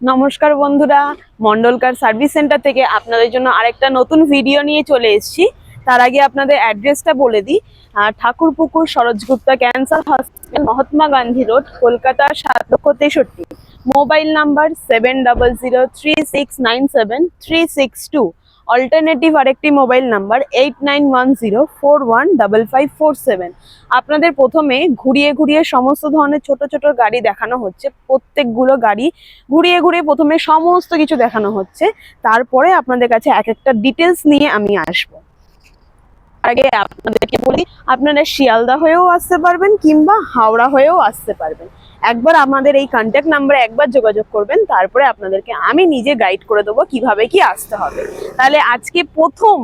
নমস্কার বন্ধুরা, Mondal car service centre থেকে আপনাদের জন্য আরেকটা নতুন ভিডিও নিয়ে চলে এসেছি। তার আগে আপনাদের অ্যাড্রেসটা বলে দিই। Thakurpukur Saroj Gupta cancer hospital, Mahatma Gandhi road, Kolkata 7,63,। Mobile number 7036973662। Alternative আরেকটি মোবাইল নাম্বার 8910415547। আপনাদের প্রথমে ঘুরিয়ে ঘুরিয়ে সমস্ত ধরনের ছোট ছোট গাড়ি দেখানো হচ্ছে। প্রত্যেকগুলো গাড়ি ঘুরিয়ে ঘুরিয়ে প্রথমে সমস্ত কিছু দেখানো হচ্ছে, তারপরে আপনাদের কাছে এক একটা ডিটেলস নিয়ে আমি আসবো। আগে আপনাদেরকে বলি, আপনারা শিয়ালদা হয়েও আসতে পারবেন কিংবা হাওড়া হয়েও আসতে পারবেন। একবার আমাদের এই কন্ট্যাক্ট নাম্বারে একবার যোগাযোগ করবেন, তারপরে আপনাদেরকে আমি নিজে গাইড করে দেবো কিভাবে কি আসতে হবে। তাহলে আজকে প্রথম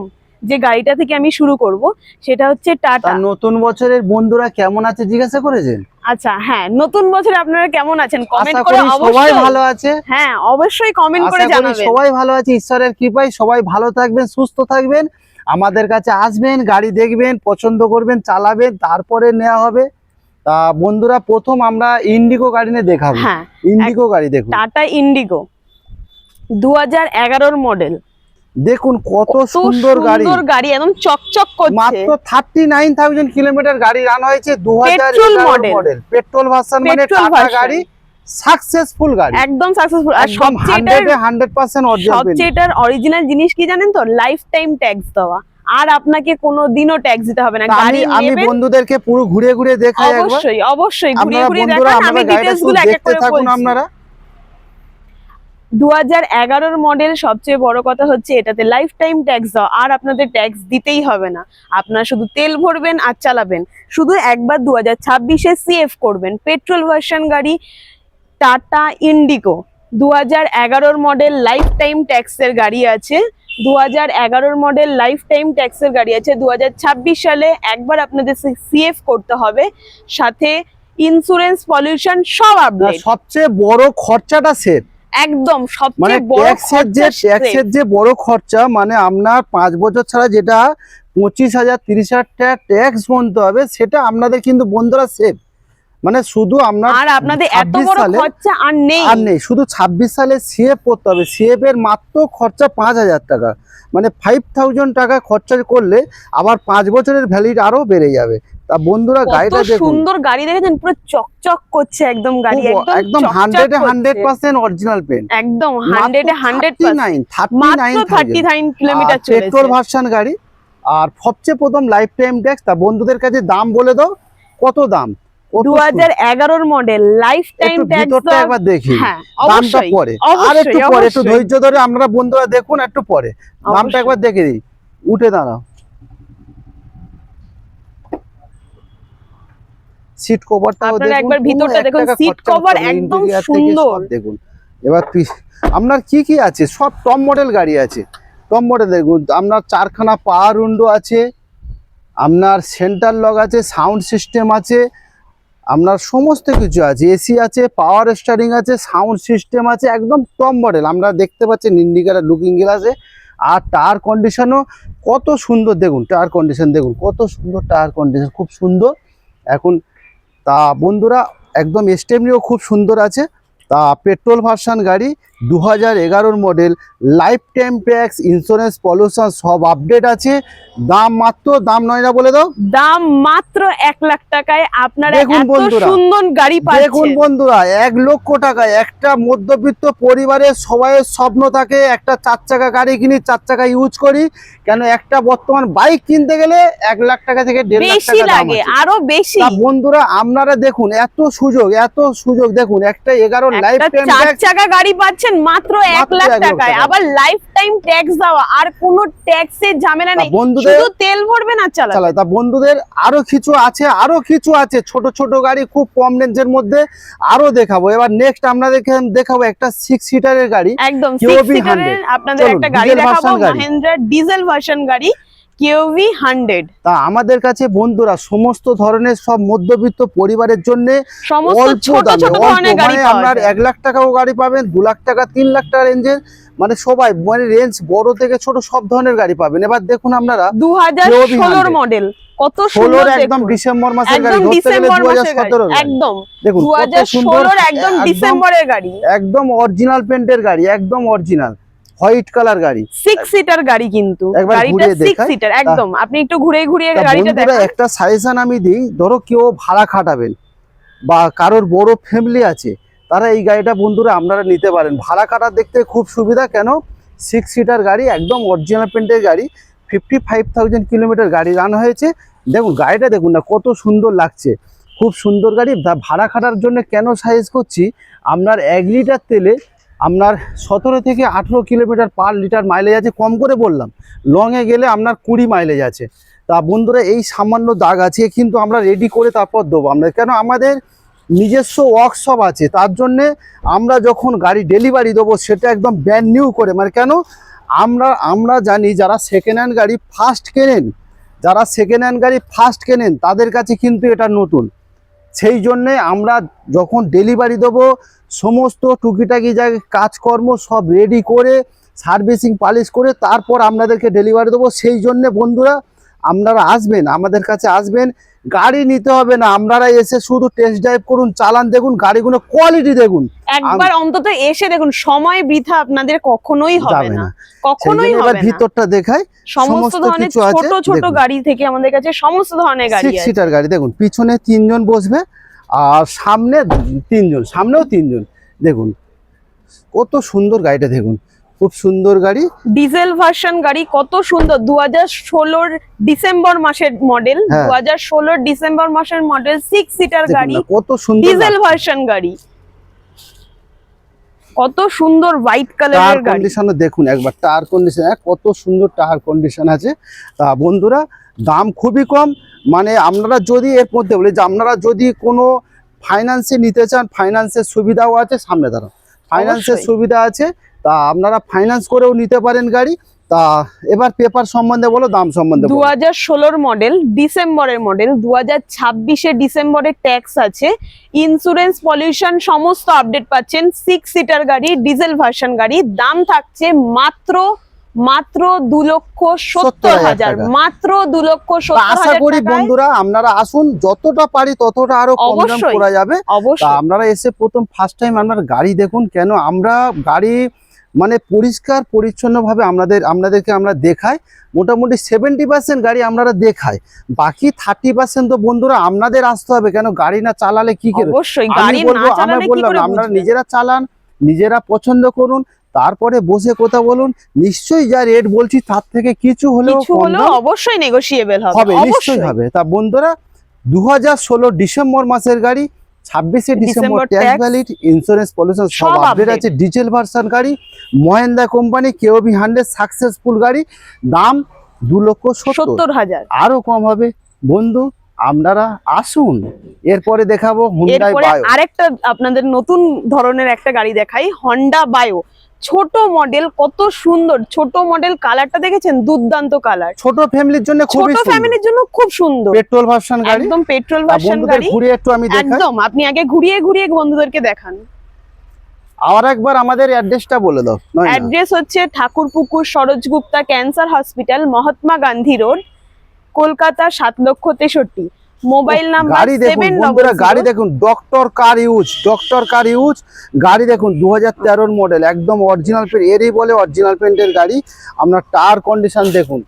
যে গাড়িটা থেকে আমি শুরু করব সেটা হচ্ছে টাটা। নতুন বছরের বন্ধুরা কেমন আছে জিজ্ঞাসা করেছেন? আচ্ছা, হ্যাঁ, নতুন বছরে আপনারা কেমন আছেন কমেন্ট করে সবাই ভালো আছে। হ্যাঁ, অবশ্যই কমেন্ট করে জানাবেন। সবাই ভালো আছে ঈশ্বরের কৃপায়। সবাই ভালো থাকবেন, সুস্থ থাকবেন, আমাদের কাছে আসবেন, গাড়ি দেখবেন, পছন্দ করবেন, চালাবেন, তারপরে নেওয়া হবে। তা বন্ধুরা, প্রথম আমরা ইন্ডিগো গাড়ি নিয়ে দেখাবো। হ্যাঁ, ইন্ডিগো গাড়ি দেখুন, টাটা ইন্ডিগো 2011 মডেল। দেখুন কত সুন্দর গাড়ি, একদম চকচক করছে। মাত্র 39,000 কিলোমিটার গাড়ি রান হয়েছে। 2011 মডেল, পেট্রোল ভার্সন, মানে টাটা গাড়ি সাকসেসফুল গাড়ি, একদম সাকসেসফুল। আর একদম 100% অরিজিনাল। সবচেয়ে এটার অরিজিনাল জিনিস কি জানেন তো? লাইফ টাইম ট্যাক্স দেওয়া, আর আপনাকে কোনো দিনও ট্যাক্স দিতে হবে না। গাড়ি আমি বন্ধুদেরকে পুরো ঘুরে ঘুরে দেখাই। অবশ্যই অবশ্যই ঘুরে ঘুরে দেখান, আমি ডিটেইলস গুলো এক এক করে বলছি। আপনারা 2011 মডেল, সবচেয়ে বড় কথা হচ্ছে এটাতে লাইফ টাইম ট্যাক্স দাও, আর আপনাদের ট্যাক্স দিতেই হবে না। আপনারা শুধু তেল ভরবেন আর চালাবেন। শুধু একবার 2026-এ সিএফ করবেন। পেট্রোল ভার্সন গাড়ি tata Indigo 2011 model, life time ট্যাক্সের গাড়ি আছে। 2011 মডেল লাইফ টাইম ট্যাক্সের গাড়ি আছে। 2026 সালে একবার আপনাদের সিএফ করতে হবে, সাথে ইন্স্যুরেন্স, পলিউশন সব আপডেট। সবচেয়ে বড় খরচাটা সেট, একদম সবচেয়ে বড় ট্যাক্সের যে বড় খরচা, মানে আপনার 5 বছর ছাড়া যেটা 25,000 30,000 টাকা ট্যাক্স গুনতে হবে, সেটা আপনাদের কিন্তু বন্ধুরা সেভ। মানে শুধু আপনাদের এত বড় খরচা আর নেই, শুধু 26 সালে সিএফ করতে হবে। সিএফ এর মাত্র খরচা 5,000 টাকা, মানে 5,000 টাকা খরচা করলে আবার 5 বছরের ভ্যালিড আরো বেড়ে যাবে। তা বন্ধুরা, গাড়িটা দেখুন, সুন্দর গাড়ি দেখেছেন, পুরো চকচক করছে একদম গাড়ি, একদম 100% অরিজিনাল পেন্ট, একদম 100% 39 কিলোমিটার চলেছে। পেট্রোল ভার্সন গাড়ি, আর সবচেয়ে প্রথম লাইফ টাইম ট্যাক্স। তা বন্ধুদের কাছে দাম বলে দাও, কত দাম? 2011 মডেল লাইফ টাইম ট্যাক্স একবার দেখি, দামটা পরে, আর একটু পরে, একটু ধৈর্য ধরে আপনারা বন্ধুরা দেখুন, একটু পরে দামটা একবার দেখে দিই। উঠে দাঁড়াও, সিট কভারটাও দেখুন, একবার ভিতরটা দেখুন, সিট কভার একদম সুন্দর দেখুন। এবার আপনার কি কি আছে? সব টপ মডেল গাড়ি আছে। টপ মডেল দেখুন, আপনার 4খানা পাওয়ার উইন্ডো আছে, আপনার সেন্টার লক আছে, সাউন্ড সিস্টেম আছে, আপনার সমস্ত কিছু আছে, এসি আছে, পাওয়ার স্টারিং আছে, সাউন্ড সিস্টেম আছে, একদম টপ মডেল। আমরা দেখতে পাচ্ছেন ইন্ডিকেটর, লুকিং গ্লাসে, আর টায়ার কন্ডিশনও কত সুন্দর দেখুন। টায়ার কন্ডিশন দেখুন, কত সুন্দর টায়ার কন্ডিশন, খুব সুন্দর এখন। তা বন্ধুরা, একদম স্টেপনিও খুব সুন্দর আছে। তা পেট্রোল ভার্সন গাড়ি, 2011 model, life time tax, insurance, pollution সব আপডেট আছে। দাম মাত্র, দাম নয় না বলে দাও, দাম মাত্র 1 লাখ টাকায় আপনারা এত সুন্দর গাড়ি পাচ্ছেন। দেখুন বন্ধুরা, 1 লক্ষ টাকায় একটা মধ্যবিত্ত পরিবারের সবাইয়ের স্বপ্ন থাকে একটা 4 চাকা গাড়ি কিনি, 4 চাকা ইউজ করি। কেন একটা বর্তমান বাইক কিনতে গেলে 1 লাখ টাকা থেকে 1.5 লাখ টাকা লাগে, আরো বেশি। বন্ধুরা আপনারা দেখুন, এত সুযোগ দেখুন। একটা 11 লাইফ টাইম 4 চাকা গাড়ি পাচ্ছেন মাত্র 1 লাখ টাকায়, আবার লাইফ টাইম ট্যাক্স দেওয়া, আর কোনো ট্যাক্সের ঝামেলা নেই, শুধু তেল ভরবেন আর চালাবেন। তা বন্ধুদের আরো কিছু আছে, ছোট ছোট গাড়ি খুব কম রেঞ্জের মধ্যে আরো দেখাবো। এবার নেক্সট আপনাদেরকে দেখাবো একটা 6 সিটারের গাড়ি, একদম 6 সিটারের আপনাদের একটা গাড়ি দেখাবো, মহিন্দ্রা ডিজেল ভার্সন গাড়ি QV 100। তা আমাদের কাছে বন্ধুরা সমস্ত ধরনের, সব মধ্যবিত্ত পরিবারের জন্য সমস্ত ছোট ছোট ধরনের গাড়ি পাবেন। আপনার 1 লাখ টাকাও গাড়ি পাবেন, 2 লাখ টাকা, 3 লাখ টাকা রেঞ্জের, মানে সবাই, মানে রেঞ্জ বড় থেকে ছোট সব ধরনের গাড়ি পাবেন। এবার দেখুন আপনারা 2016 মডেল কত 16 সুন্দর একদম দেখুন। ডিসেম্বর মাসের গাড়ি, একদম ধরতে গেলে ডিসেম্বর মাসের গাড়ি, 2017 গাড়ি। একদম দেখুন কত সুন্দর, 2016 একদম ডিসেম্বরের গাড়ি, একদম অরিজিনাল পেন্টের গাড়ি, একদম অরিজিনাল হোয়াইট কালার গাড়ি, 6 সিটার গাড়ি কিন্তু একবার গাড়িটা ঘুরিয়ে 6 দেখাই। সিটার একদম। আপনি একটু ঘুরে ঘুরিয়ে তা গাড়িটা বন্ধুরা দেখান। একটা সাজেশন আমি দিই, ধরো কেউ ভাড়া খাটাবেন বা কারোর বড় ফ্যামিলি আছে, তারা এই গাড়িটা বন্ধুরা আপনারা নিতে পারেন। ভাড়া কাটার দেখতে খুব সুবিধা, কেন 6 সিটার গাড়ি, একদম অরিজিনাল পেন্টের গাড়ি, 55,000 কিলোমিটার গাড়ি রান হয়েছে। দেখুন গাড়িটা দেখুন না কত সুন্দর লাগছে, খুব সুন্দর গাড়ি। ভাড়া খাটার জন্য কেন সাজেস্ট করছি, আপনার 1 লিটার তেলে আপনার 17 থেকে 18 কিলোমিটার পার লিটার মাইলেজ আছে, কম করে বললাম। লংয়ে গেলে আপনার 20 মাইলেজ আছে। তা বন্ধুরা এই সামান্য দাগ আছে কিন্তু আমরা রেডি করে তারপর দেবো আমরা, কেন আমাদের নিজস্ব ওয়ার্কশপ আছে, তার জন্যে আমরা যখন গাড়ি ডেলিভারি দেবো সেটা একদম ব্র্যান্ড নিউ করে, মানে কেন আমরা জানি যারা সেকেন্ড হ্যান্ড গাড়ি ফার্স্ট কেনেন, যারা সেকেন্ড হ্যান্ড গাড়ি ফার্স্ট কেনেন তাদের কাছে কিন্তু এটা নতুন। সেই জন্যে আমরা যখন ডেলিভারি দেবো সমস্ত টুকিটাকি জায়গায় কাজকর্ম সব রেডি করে সার্ভিসিং পালিশ করে তারপর আপনাদেরকে ডেলিভারি দেবো। সেই জন্যে বন্ধুরা আপনারা আসবেন, আমাদের কাছে আসবেন, গাড়ি নিতে হবে না, আপনারা এসে শুধু টেস্ট ড্রাইভ করুন, চালান দেখুন, গাড়িগুলো কোয়ালিটি দেখুন, একবার অন্তত এসে দেখুন, সময় বৃথা আপনাদের কখনোই হবে যাবে না, না। কখনোই এবার হবে না। ভিতরটা দেখাই, সমস্ত ধরনের কিছু আছে ছোট ছোট দেখুন। গাড়ি থেকে আমাদের কাছে সমস্ত ধরনের গাড়ি 6 আছে। সিটার গাড়ি দেখুন, পিছনে 3 জন বসবে আর সামনে 3 জন, সামনেও 3 জন। দেখুন কত সুন্দর গাড়িটা, দেখুন খুব সুন্দর গাড়ি, ডিজেল ভার্সন গাড়ি, কত সুন্দর। 2016 ডিসেম্বর মাসের মডেল, হ্যাঁ। 2016 ডিসেম্বর মাসের মডেল, 6 সিটার দেখুন গাড়ি, না, কত সুন্দর ডিজেল লাগছে। ভার্সন গাড়ি, কত সুন্দর হোয়াইট টায়ার কালারের গাড়ি। কন্ডিশনও দেখুন একবার, টায়ার কন্ডিশন কত সুন্দর টায়ার কন্ডিশন আছে। তা বন্ধুরা দাম খুবই কম, মানে আপনারা যদি এর মধ্যে বলি যে আপনারা যদি কোনো ফাইন্যান্সে নিতে চান, ফাইন্যান্সের সুবিধাও আছে, সামনে দাঁড়ান, ফাইন্যান্সের অবশ্যই। সুবিধা আছে, তা আপনারা ফাইন্যান্স করেও নিতে পারেন গাড়ি। তা এবার পেপার সম্বন্ধে বলো, দাম সম্বন্ধে বলো। 2016 মডেল, ডিসেম্বরের মডেল, 2026 ডিসেম্বরের ট্যাক্স আছে, ইন্স্যুরেন্স পলিউশন সমস্ত আপডেট পাচ্ছেন, 6 সিটার গাড়ি, ডিজেল ভার্সন গাড়ি, দাম থাকছে মাত্র 2,70,000, টাকা। মাত্র তা আশা 2,70,000 করি টাকায়। বন্ধুরা আপনারা আসুন, যতটা পারি ততটা আরো কম দাম অবশ্যই। করা যাবে। তা অবশ্যই আপনারা এসে প্রথম ফার্স্ট টাইম আপনার গাড়ি দেখুন, কেন আমরা গাড়ি মানে পরিষ্কার পরিচ্ছন্নভাবে আপনাদেরকে আমরা দেখাই। মোটামুটি 70% গাড়ি আপনারা দেখাই, বাকি 30% তো বন্ধুরা আপনাদের আসতে হবে, কেন গাড়ি না চালালে কি করে। অবশ্যই, আমি গাড়ি বলবো, না আমি চালালে কি বললাম করে আপনারা বুঝবেন? নিজেরা চালান, নিজেরা পছন্দ করুন, তারপরে বসে কথা বলুন। নিশ্চয়ই যা রেট বলছি তার থেকে কিছু হলেও কিছু কম হলেও দাম অবশ্যই নেগোশিয়েবল হবে, হবে, নিশ্চয়ই অবশ্যই হবে। তা বন্ধুরা 2016 ডিসেম্বর মাসের গাড়ি, 26 December December tax tax, valid, insurance pollution সব সব আপডেট update। আছে, ডিজেল ভার্সন গাড়ি, মহেন্দ্রা কোম্পানি কেওবি 100 সাকসেসফুল গাড়ি, দাম 2,70,000, 70,000। আরো কম হবে। বন্ধু আপনারা আসুন, এরপরে দেখাবো হুন্ডাই এরপরে বায়ো। আরেকটা আপনাদের নতুন ধরনের একটা গাড়ি দেখাই, হন্ডা বায়ো, ছোট মডেল, কত সুন্দর ছোট মডেল, কালারটা দেখেছেন, দুর্দান্ত কালার, ছোট ফ্যামিলির জন্য ছোট খুবই সুন্দর, ফ্যামিলির জন্য খুব সুন্দর, পেট্রোল ভার্সন গাড়ি, একদম পেট্রোল তা ভার্সন বন্ধুদের গাড়ি। ঘুরিয়ে একটু আমি দেখাই। একদম, আপনি আগে ঘুরিয়ে ঘুরিয়ে বন্ধুদেরকে দেখান। আর একবার আমাদের অ্যাড্রেসটা বলে দাও। নয় না। অ্যাড্রেস হচ্ছে Thakurpukur Saroj Gupta cancer hospital, Mahatma Gandhi road, Kolkata 7,63,000। Mobile number গাড়ি দেখুন বন্ধুরা, গাড়ি দেখুন, ডক্টর কার ইউজ গাড়ি দেখুন, 2013 মডেল, একদম অরিজিনাল পেন্ট, এরই বলে অরিজিনাল পেন্টের গাড়ি। আপনার টায়ার কন্ডিশন দেখুন,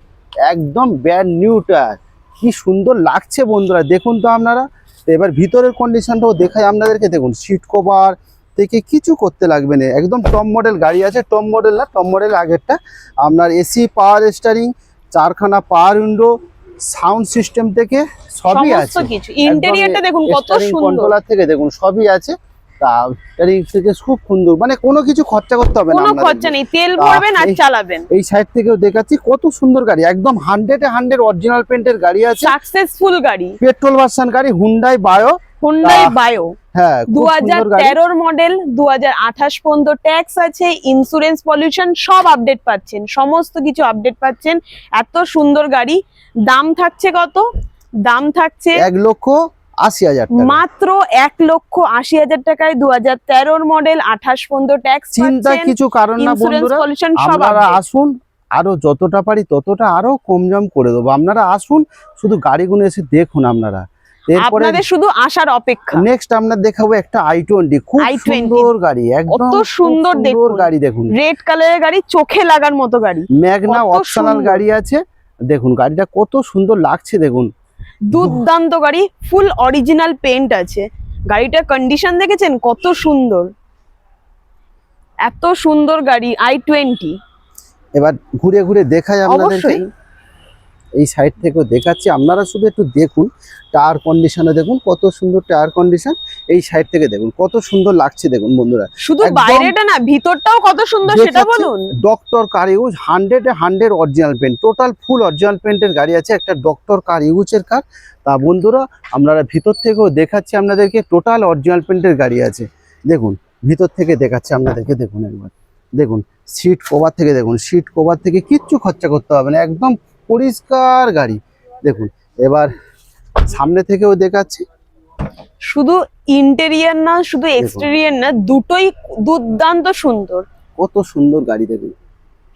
একদম ব্র্যান্ড নিউ টায়ার, কি সুন্দর লাগছে বন্ধুরা, দেখুন তো আপনারা। তো এবার ভিতরের কন্ডিশনটাও দেখাই আপনাদেরকে, দেখুন সিট কভার থেকে কিছু করতে লাগবে না, একদম টপ মডেল গাড়ি আছে, টপ মডেল না, টপ মডেল আগেরটা। আপনার এসি, পাওয়ার স্টারিং, 4খানা পাওয়ার উইন্ডো, সাউন্ড সিস্টেম থেকে সবই সমস্ত আছে। কিছু, ইন্টেরিয়রটা দেখুন কত সুন্দর, কন্ট্রোলার থেকে দেখুন সবই আছে। তা স্টারিং থেকে খুব সুন্দর, মানে কোনো কিছু খরচা করতে হবে না কোনো আপনাদের। খরচা নেই, তেল তা ভরবেন আর এই- চালাবেন। এই সাইড থেকেও দেখাচ্ছি কত সুন্দর গাড়ি, একদম 100 অরিজিনাল পেন্টের গাড়ি আছে, সাকসেসফুল গাড়ি, পেট্রোল ভার্সন গাড়ি, হুন্ডাই বায়ো। হুন্ডাই বায়ো, হ্যাঁ, খুব সুন্দর গাড়ি। 2013 মডেল, 2028 পর্যন্ত ট্যাক্স আছে, ইন্স্যুরেন্স পলিউশন সব আপডেট পাচ্ছেন, সমস্ত কিছু আপডেট পাচ্ছেন। এত সুন্দর গাড়ি, দাম থাকছে কত? দাম থাকছে 1,80,000 টাকা। মাত্র 1,80,000 টাকায়, 2013 মডেল, 28 পর্যন্ত ট্যাক্স চিন্তা পাচ্ছেন, কিছু কারণ না ইন্স্যুরেন্স বন্ধুরা, পলিউশন সব আপনারা update। আসুন, আরো যতটা পারি ততটা আরো কম দাম করে দেবো। আপনারা আসুন, শুধু গাড়িগুলো এসে দেখুন আপনারা। এরপরে আপনাদের শুধু আসার অপেক্ষা। নেক্সট আমরা দেখাবো একটা i20, খুব i20 সুন্দর গাড়ি, একদম কত খুব সুন্দর দেখুন। গাড়ি দেখুন, রেড কালারের গাড়ি, চোখে লাগার মতো গাড়ি, ম্যাগনা কত অপশনাল সুন্দর। গাড়ি আছে। দেখুন গাড়িটা কত সুন্দর লাগছে দেখুন, দুর্দান্ত গাড়ি, ফুল অরিজিনাল পেইন্ট আছে। গাড়িটার কন্ডিশন দেখেছেন কত সুন্দর, এত সুন্দর গাড়ি i20। এবার ঘুরে ঘুরে দেখাই আপনাদেরকে, অবশ্যই এই সাইড থেকেও দেখাচ্ছি, আপনারা শুধু একটু দেখুন। টায়ার কন্ডিশনে দেখুন কত সুন্দর টায়ার কন্ডিশন, এই সাইড থেকে দেখুন কত সুন্দর লাগছে দেখুন বন্ধুরা। শুধু একদম বাইরেটা না, ভিতরটাও কত সুন্দর সেটা বলুন। Doctor car use 100 original paint, total full original পেন্টের গাড়ি আছে, একটা ডক্টর কার ইউজের কার। তা বন্ধুরা আপনারা ভিতর থেকেও দেখাচ্ছি আপনাদেরকে, টোটাল অরিজিনাল পেন্টের গাড়ি আছে। দেখুন ভিতর থেকে দেখাচ্ছি আপনাদেরকে, দেখুন একবার দেখুন, সিট কভার থেকে দেখুন, সিট কভার থেকে কিচ্ছু খরচা করতে হবে না, একদম পরিষ্কার গাড়ি দেখুন। এবার সামনে থেকেও দেখাচ্ছি, শুধু ইন্টেরিয়র না, শুধু এক্সটেরিয়র না, দুটোই দুর্দান্ত সুন্দর। কত সুন্দর গাড়ি দেখুন,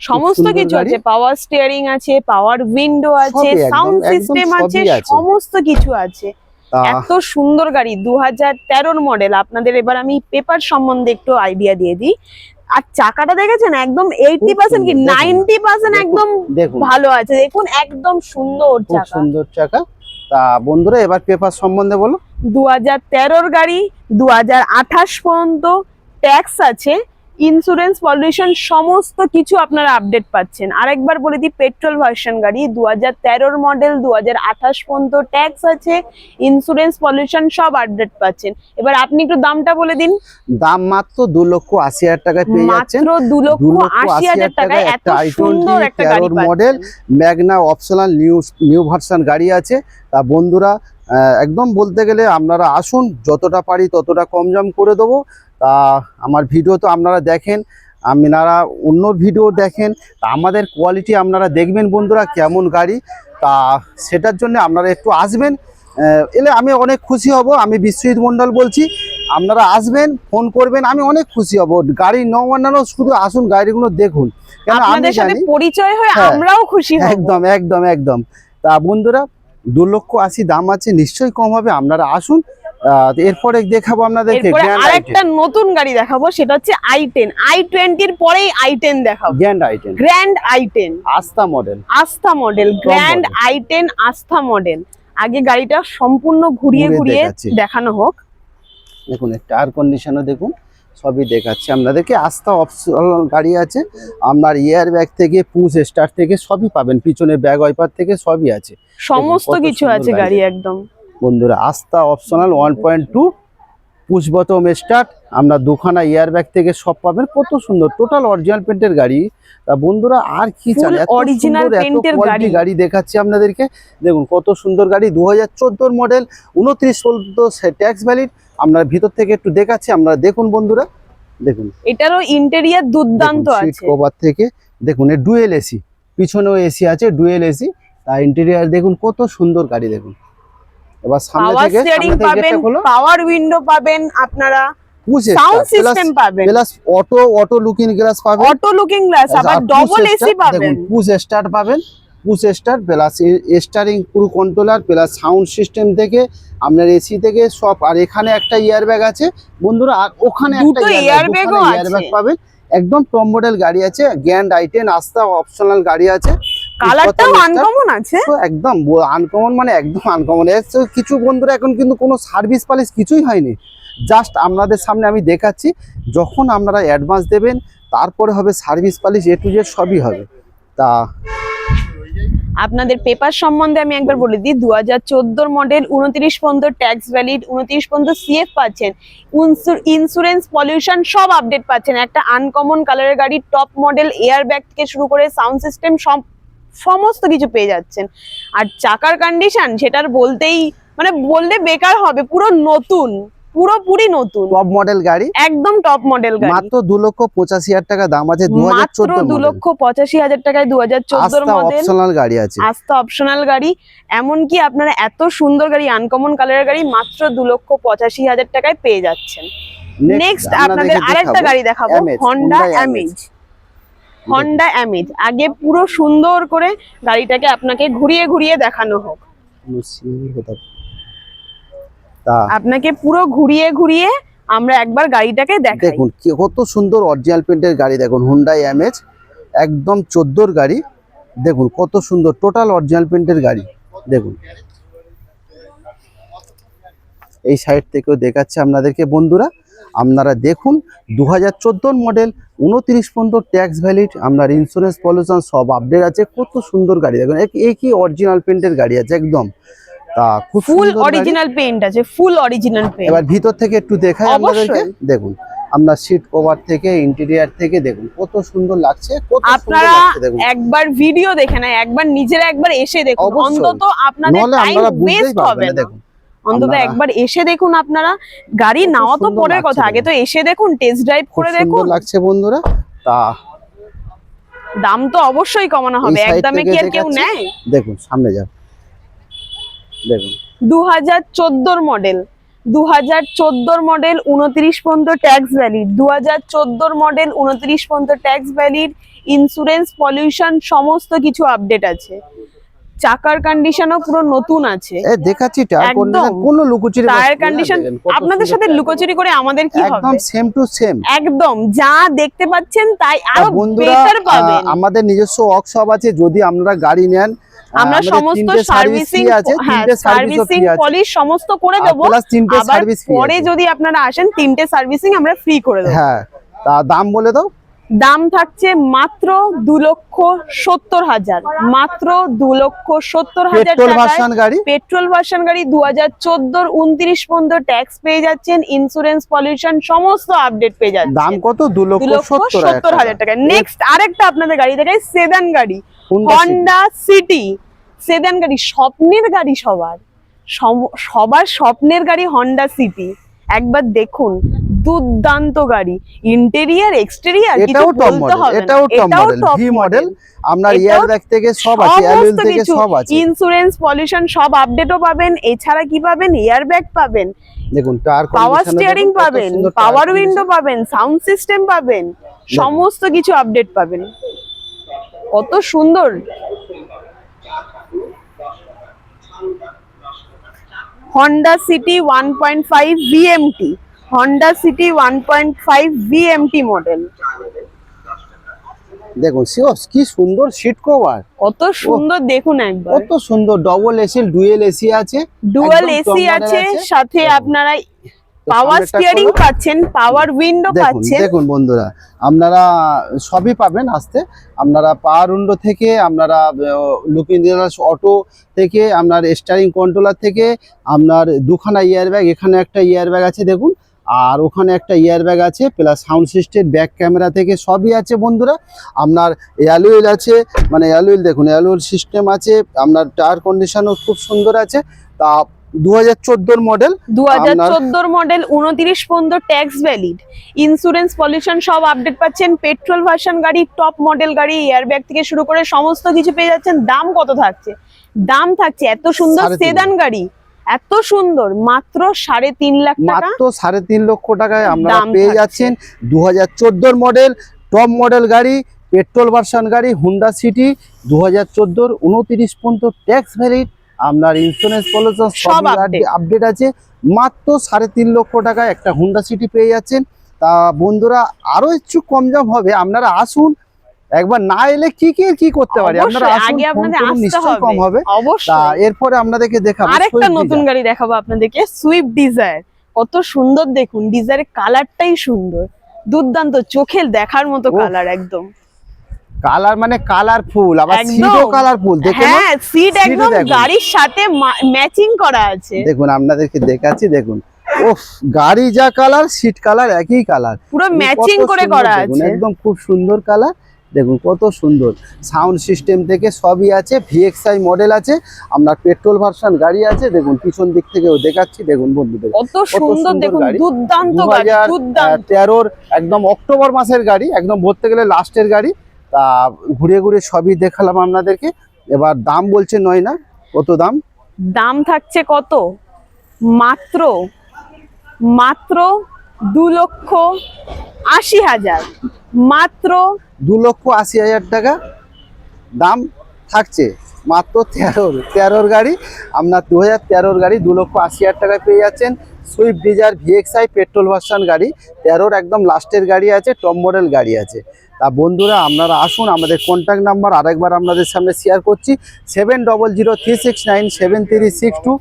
সমস্ত সুন্দর কিছু গাড়ি। আছে, পাওয়ার স্টিয়ারিং আছে, পাওয়ার উইন্ডো আছে, সবই একদম, সাউন্ড একদম সিস্টেম আছে, সবই আছে। সমস্ত কিছু আছে। তা এত সুন্দর গাড়ি, 2013 মডেল। আপনাদের এবার আমি পেপার সম্বন্ধে একটু আইডিয়া দিয়ে দিই। আর চাকাটা দেখেছেন একদম 80% কি সুন্দর, দেখুন। 90% একদম দেখুন ভালো আছে, দেখুন একদম সুন্দর খুব চাকা। সুন্দর চাকা। তা বন্ধুরা এবার পেপার সম্বন্ধে বলো। 2013 গাড়ি, 2028 পর্যন্ত ট্যাক্স আছে, ইন্স্যুরেন্স, পলিউশন সমস্ত কিছু আপনারা আপডেট পাচ্ছেন। আরেকবার বলে দিই, পেট্রোল ভার্সন গাড়ি, 2013 মডেল, 2028 পর্যন্ত ট্যাক্স আছে, ইন্স্যুরেন্স, পলিউশন সব আপডেট পাচ্ছেন। এবার আপনি একটু দামটা বলে দিন। দাম মাত্র 2,80,000 টাকায় পেয়ে যাচ্ছেন, মাত্র 2,80,000 টাকায় এত সুন্দর একটা গাড়ি মডেল পাচ্ছেন। ম্যাগনা অপশনাল নিউ ভার্সন গাড়ি আছে। তা বন্ধুরা একদম বলতে গেলে আপনারা আসুন, যতটা পারি ততটা কম দাম করে দেবো। তা আমার ভিডিও তো আপনারা দেখেন, আপনারা অন্য ভিডিও দেখেন, তা আমাদের কোয়ালিটি আপনারা দেখবেন বন্ধুরা কেমন গাড়ি। তা সেটার জন্য আপনারা একটু আসবেন, এলে আমি অনেক খুশি হব। আমি বিশ্বজিৎ মণ্ডল বলছি, আপনারা আসবেন, ফোন করবেন, আমি অনেক খুশি হব। গাড়ি অন্যান্য শুধু আসুন, গাড়িগুলো দেখুন, কেন আমি আপনাদের সাথে জানি। পরিচয় হয়ে হ্যাঁ, আমরাও খুশি হব। একদম একদম একদম। তা বন্ধুরা 2,80,000 দাম আছে, নিশ্চয়ই কম হবে, আপনারা আসুন। এরপরে দেখাবো আপনাদেরকে এরপরে গ্র্যান্ড আরেকটা i10, নতুন গাড়ি দেখাবো, সেটা হচ্ছে i10। i20 এর পরেই i10 দেখাবো। গ্র্যান্ড i10 আস্থা মডেল, আস্থা মডেল, গ্র্যান্ড i10 আস্থা মডেল। আগে গাড়িটা সম্পূর্ণ ঘুরিয়ে ঘুরে ঘুরিয়ে দেখাচ্ছি। দেখানো হোক। দেখুন টায়ার কন্ডিশনও দেখুন, সবই দেখাচ্ছি আপনাদেরকে। আস্থা অপশনাল গাড়ি আছে, আপনার এয়ার ব্যাগ থেকে পুশ স্টার্ট থেকে সবই পাবেন, পিছনে ব্যাগ ওয়াইপার থেকে সবই আছে, সমস্ত কত কিছু সুন্দর আছে গাড়ি। গাড়ি একদম। বন্ধুরা আস্থা অপশনাল 1.2 পুশ বটম স্টার্ট, আপনার দুখানা এয়ার ব্যাগ থেকে সব পাবেন, কত সুন্দর টোটাল অরিজিনাল পেন্টের গাড়ি। তা বন্ধুরা আর কি চান, এত অরিজিনাল সুন্দর এত পেন্টের কোয়ালিটি গাড়ি দেখাচ্ছি আপনাদেরকে। দেখুন কত সুন্দর গাড়ি, 2014 মডেল, 29 পর্যন্ত ট্যাক্স ভ্যালিড। আপনার ভিতর থেকে একটু দেখাচ্ছি, আপনারা দেখুন বন্ধুরা, দেখুন এটারও ইন্টেরিয়র দুর্দান্ত সিট আছে। কভার থেকে দেখুন, এর ডুয়েল এসি, পিছনেও এসি আছে, ডুয়েল এসি। তা ইন্টেরিয়র দেখুন কত সুন্দর গাড়ি দেখুন। এবার সামনে পাওয়ার থেকে স্টিয়ারিং পাবেন, পাওয়ার উইন্ডো পাবেন আপনারা, সাউন্ড সিস্টেম পাবেন, প্লাস অটো লুকিং গ্লাস পাবেন, অটো লুকিং গ্লাস, আবার ডবল এসি পাবেন। পুশ স্টার্ট পাবেন, পুশ স্টার্ট প্লাস স্টারিং পুরো কন্ট্রোলার প্লাস সাউন্ড সিস্টেম থেকে আপনার এসি থেকে সব। আর এখানে একটা ইয়ার ব্যাগ আছে বন্ধুরা, আর ওখানে একটা দুটো ইয়ার এয়ারব্যাগও ব্যাগ আছে। পাবেন। একদম টপ মডেল গাড়ি আছে, গ্র্যান্ড i10 আস্থা অপশনাল গাড়ি আছে। কালারটাও আনকমন আছে, তো একদম আনকমন, মানে একদম আনকমন। কিছু বন্ধুরা এখন কিন্তু কোনো সার্ভিস পালিশ কিছুই হয়নি, জাস্ট আপনাদের সামনে আমি দেখাচ্ছি। যখন আপনারা অ্যাডভান্স দেবেন তারপরে হবে service polish, A to Z সবই হবে। তা আপনাদের পেপার সম্বন্ধে আমি একবার বলে দিই, 2014 মডেল, 29 পর্যন্ত ট্যাক্স ভ্যালিড, 29 পর্যন্ত সিএফ পাচ্ছেন, ইন্স্যুরেন্স, পলিউশন সব আপডেট পাচ্ছেন। একটা আনকমন কালারের গাড়ি, টপ মডেল, এয়ার ব্যাগ থেকে শুরু করে সাউন্ড সিস্টেম সমস্ত কিছু পেয়ে যাচ্ছেন। আর চাকার কন্ডিশন সেটার বলতেই মানে বললে বেকার হবে, পুরো নতুন, পুরোপুরি নতুন টপ মডেল গাড়ি, একদম টপ মডেল গাড়ি। মাত্র 2,85,000 টাকা দাম আছে, 2014 2,85,000 টাকায় 2014 আস্থা মডেল অপশনাল গাড়ি আছে। আস্থা অপশনাল গাড়ি। এমনকি আপনারা এত সুন্দর গাড়ি, আনকমন কালারের গাড়ি মাত্র 2,85,000 টাকায় পেয়ে যাচ্ছেন। নেক্সট আপনাদের আরেকটা গাড়ি দেখাবো, হন্ডা অ্যামেজ। Honda amaze. আগে পুরো সুন্দর করে গাড়িটাকে আপনাকে ঘুরিয়ে ঘুরিয়ে দেখানো হোক, তা আপনাকে পুরো ঘুরিয়ে ঘুরিয়ে আমরা একবার গাড়িটাকে দেখাই। দেখুন কত সুন্দর অরিজিনাল পেন্টের গাড়ি, দেখুন হুন্ডাই অ্যামেজ একদম 14 গাড়ি, দেখুন কত সুন্দর টোটাল অরিজিনাল পেন্টের গাড়ি। দেখুন এই সাইড থেকেও দেখাচ্ছে আপনাদেরকে বন্ধুরা, আপনারা দেখুন 2014 মডেল, 29 পর্যন্ত ট্যাক্স ভ্যালিড, আপনার ইন্স্যুরেন্স পলিউশন সব আপডেট আছে। কত সুন্দর গাড়ি, দেখুন একই অরিজিনাল পেন্টের গাড়ি আছে একদম। তা খুব ফুল সুন্দর গাড়ি। অরিজিনাল পেইন্ট আছে, ফুল অরিজিনাল পেইন্ট। এবার ভিতর থেকে একটু দেখাই আপনাদেরকে, দেখুন আপনার সিট কভার থেকে ইন্টেরিয়র থেকে দেখুন কত সুন্দর লাগছে, কত সুন্দর আপনারা লাগছে। দেখুন একবার ভিডিও দেখে না, একবার নিজেরা একবার এসে দেখুন, অবশ্যই। অন্তত আপনাদের নলে টাইম আপনারা বুঝতেই ওয়েস্ট হবে পারবেন না। না। দেখুন অন্তত আপনারা- একবার এসে দেখুন আপনারা, গাড়ি কত নেওয়া তো সুন্দর পরের লাগছে কথা, আগে দেখুন। তো এসে দেখুন, টেস্ট ড্রাইভ খুব করে সুন্দর দেখুন। লাগছে বন্ধুরা। তা দাম তো অবশ্যই কমানো এই হবে, side একদমে থেকে কি আর কেউ দেখাচ্ছি। নেয়? দেখুন সামনে যান, দেখুন 2014 মডেল, 2014 মডেল, 29 পর্যন্ত ট্যাক্স ভ্যালিড, 2014 মডেল, 29 পর্যন্ত ট্যাক্স ভ্যালিড, ইন্স্যুরেন্স পলিউশন সমস্ত কিছু আপডেট আছে। চাকার কন্ডিশনও পুরো নতুন আছে। এ দেখাচ্ছি টায়ার একদম। কন্ডিশন, কোনো লুকোচুরি টায়ার কন্ডিশন আপনাদের সাথে লুকোচুরি করে আমাদের কি একদম হবে? সেম টু সেম একদম যা দেখতে পাচ্ছেন তাই আরো বন্ধুরা। বেটার পাবেন। আমাদের নিজস্ব ওয়ার্কশপ আছে, যদি আপনারা গাড়ি নেন আমরা আমাদের সমস্ত 3টে সার্ভিস সার্ভিসিং, ফ্রি আছে, হ্যাঁ 3টে সার্ভিসও সার্ভিসিং ফ্রি আছে, পলিশ সমস্ত করে দেব। প্লাস 3টে আবার সার্ভিস ফ্রি পরে আছে। যদি আপনারা আসেন 3টে সার্ভিসিং আমরা ফ্রি করে দেব। হ্যাঁ, তা দাম বলে দাও। দাম থাকছে মাত্র 2,70,000, মাত্র 2,70,000 পেট্রোল টাকায় ভার্সন গাড়ি, পেট্রোল ভার্সন গাড়ি 2014 29 পর্যন্ত ট্যাক্স পেয়ে যাচ্ছেন, ইন্স্যুরেন্স পলিউশন সমস্ত আপডেট পেয়ে যাচ্ছেন। দাম কত? 2,70,000 টাকা। নেক্সট আরেকটা আপনাদের গাড়ি দেখাই, সেদান গাড়ি, Honda হন্ডা সিটি সেদান গাড়ি, স্বপ্নের গাড়ি সবার, সবার স্বপ্নের গাড়ি হন্ডা সিটি। একবার দেখুন, দুর্দান্ত গাড়ি, ইন্টেরিয়র এক্সটেরিয়র কিছু এটাও টপ বলতে মডেল, হবে না। এটাও top model, top V model, model। আপনার এটাও ইয়ার ব্যাগ থেকে সব আছে, অ্যালুইল সমস্ত থেকে কিছু, সব আছে। ইন্স্যুরেন্স পলিউশন সব আপডেটও পাবেন। এছাড়া কি পাবেন? এয়ার ব্যাগ পাবেন, দেখুন টায়ার পাওয়ার স্টিয়ারিং পাবেন, পাওয়ার উইন্ডো পাবেন, সাউন্ড সিস্টেম পাবেন, সমস্ত কিছু আপডেট পাবেন। কত সুন্দর। Honda city 1.5 VMT, Honda city 1.5 VMT model. দেখুন কি সুন্দর সিট কভার, কত সুন্দর দেখুন একবার। কত সুন্দর ডবল এসি, ডুয়েল এসি আছে, ডুয়াল একদম এসি top model আছে, সাথে আপনারা তো পাওয়ার সামনেরটা স্টিয়ারিং খোলো। পাচ্ছেন, পাওয়ার উইন্ডো দেখুন পাচ্ছেন। দেখুন বন্ধুরা, আপনারা সবই পাবেন আসতে। আপনারা পাওয়ার উইন্ডো থেকে, আপনারা লুকিং গ্লাস অটো থেকে, আপনার স্টিয়ারিং কন্ট্রোলার থেকে, আপনার দুখানা ইয়ার ব্যাগ, এখানে একটা ইয়ার ব্যাগ আছে দেখুন, আর ওখানে একটা ইয়ার ব্যাগ আছে, plus sound system, back camera থেকে সবই আছে বন্ধুরা। আপনার অ্যালুইল আছে, মানে অ্যালুইল দেখুন, অ্যালুইল সিস্টেম আছে, আপনার টায়ার কন্ডিশনও খুব সুন্দর আছে। তা 2014 মডেল, 2014 মডেল, 29 পর্যন্ত ট্যাক্স ভ্যালিড, ইন্স্যুরেন্স পলিউশন সব আপডেট পাচ্ছেন, পেট্রোল ভার্সন গাড়ি, টপ মডেল গাড়ি, এয়ার ব্যাগ থেকে শুরু করে সমস্ত কিছু পেয়ে যাচ্ছেন। দাম কত থাকছে? দাম থাকছে এত সুন্দর 3.5 সেদান গাড়ি, এত সুন্দর, মাত্র 3.5 লাখ টাকা। মাত্র 3.5 লক্ষ টাকায় আপনারা দাম পেয়ে থাকছে। যাচ্ছেন 2014 মডেল টপ মডেল গাড়ি, পেট্রোল ভার্সন গাড়ি, হুন্ডা সিটি 2014 29 পর্যন্ত ট্যাক্স ভ্যালিড, আপনার ইন্স্যুরেন্স পলিউশন সব সব update। আপডেট আছে। মাত্র 3.5 লক্ষ টাকায় একটা হুন্ডা সিটি পেয়ে যাচ্ছেন। তা বন্ধুরা আরো একটু কম দাম হবে, আপনারা আসুন একবার, না এলে কি করতে পারি, আপনারা অবশ্যই, আসুন, আগে ফোন আপনাদের করুন, আসতে নিশ্চয়ই কম হবে। তা অবশ্যই। এরপরে আপনাদেরকে দেখাবো আরেকটা Swift নতুন Desire। গাড়ি দেখাবো আপনাদেরকে, সুইফট ডিজায়ার। কত সুন্দর দেখুন, ডিজায়ারের কালারটাই সুন্দর, দুর্দান্ত, চোখে দেখার মতো ওহ। কালার একদম। কালার মানে কালারফুল, আবার একদম। সিটও কালারফুল, দেখে নাও। হ্যাঁ, সিট সিটও একদম দেখুন। গাড়ির সাথে ম্যাচিং করা আছে। দেখুন আপনাদেরকে দেখাচ্ছি, দেখুন ওফ, গাড়ি যা কালার, সিট কালার একই কালার, পুরো কত ম্যাচিং করে সুন্দর করা দেখুন, আছে। একদম খুব সুন্দর কালার। দেখুন কত সুন্দর, সাউন্ড সিস্টেম থেকে সবই আছে, ভিএক্সআই মডেল আছে, আপনার পেট্রোল ভার্সন গাড়ি আছে। দেখুন পিছন দিক থেকেও দেখাচ্ছি, দেখুন বন্ধুদের কত সুন্দর দেখুন, গাড়ি। দুর্দান্ত গাড়ি, দুর্দান্ত। 2013 একদম অক্টোবর মাসের গাড়ি, একদম বলতে গেলে লাস্টের গাড়ি। তা ঘুরে ঘুরে সবই দেখালাম আপনাদেরকে। এবার দাম বলছে নয় না, কত দাম? দাম থাকছে কত? মাত্র মাত্র 2,80,000। মাত্র 2,80,000 টাকা দাম থাকছে। মাত্র 13 গাড়ি, আপনার 2013 গাড়ি 2,80,000 টাকায় পেয়ে যাচ্ছেন। Swift Dzire VXI petrol version গাড়ি, 13 একদম লাস্টের গাড়ি আছে, টপ মডেল গাড়ি আছে। তা বন্ধুরা আপনারা আসুন, আমাদের কন্ট্যাক্ট নাম্বার আরেকবার আপনাদের সামনে শেয়ার করছি, 7003697362।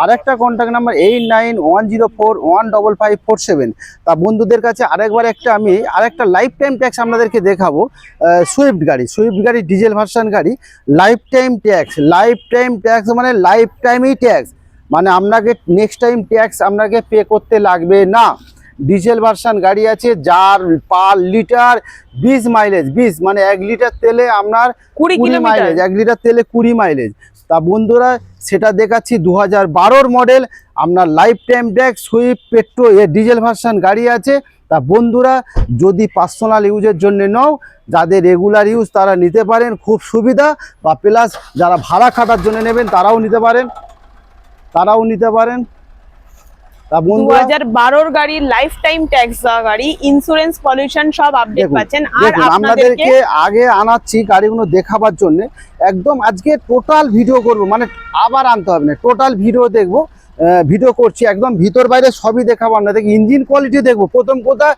আর একটা কন্ট্যাক্ট নাম্বার 8910415547। তা বন্ধুদের কাছে আরেকবার আমি আরেকটা লাইফ টাইম ট্যাক্স আপনাদেরকে দেখাবো। সুইফট গাড়ি ডিজেল ভার্সন গাড়ি, লাইফ টাইম ট্যাক্স মানে লাইফ টাইমই ট্যাক্স, মানে আপনাকে নেক্সট টাইম ট্যাক্স আপনাকে পে করতে লাগবে না। ডিজেল ভার্সন গাড়ি আছে, যার পার লিটার 20 মাইলেজ, 20 মানে 1 লিটার তেলে আপনার 20 মাইলেজ, 1 লিটার তেলে 20 মাইলেজ। তা বন্ধুরা সেটা দেখাচ্ছি 2012 মডেল, আপনার life time tax Swift petrol diesel version গাড়ি আছে। তা বন্ধুরা যদি পার্সোনাল ইউজের জন্য নাও, যাদের রেগুলার ইউজ তারা নিতে পারেন, খুব সুবিধা। বা প্লাস যারা ভাড়া খাটার জন্য নেবেন তারাও নিতে পারেন। তা বন্ধুরা 2012 গাড়ি, লাইফ টাইম ট্যাক্স দেওয়া গাড়ি, ইন্স্যুরেন্স পলিউশন সব আপডেট পাচ্ছেন। আর আপনাদেরকে আগে আনাচ্ছি গাড়িগুলো দেখাবার জন্য, একদম আজকে টোটাল ভিডিও করব, মানে আবার আনতে হবে না, টোটাল ভিডিও দেখবো, ভিডিও করছি একদম ভিতর বাইরে সবই দেখাবো আপনাদেরকে। ইঞ্জিন কোয়ালিটি দেখবো, প্রথম কথা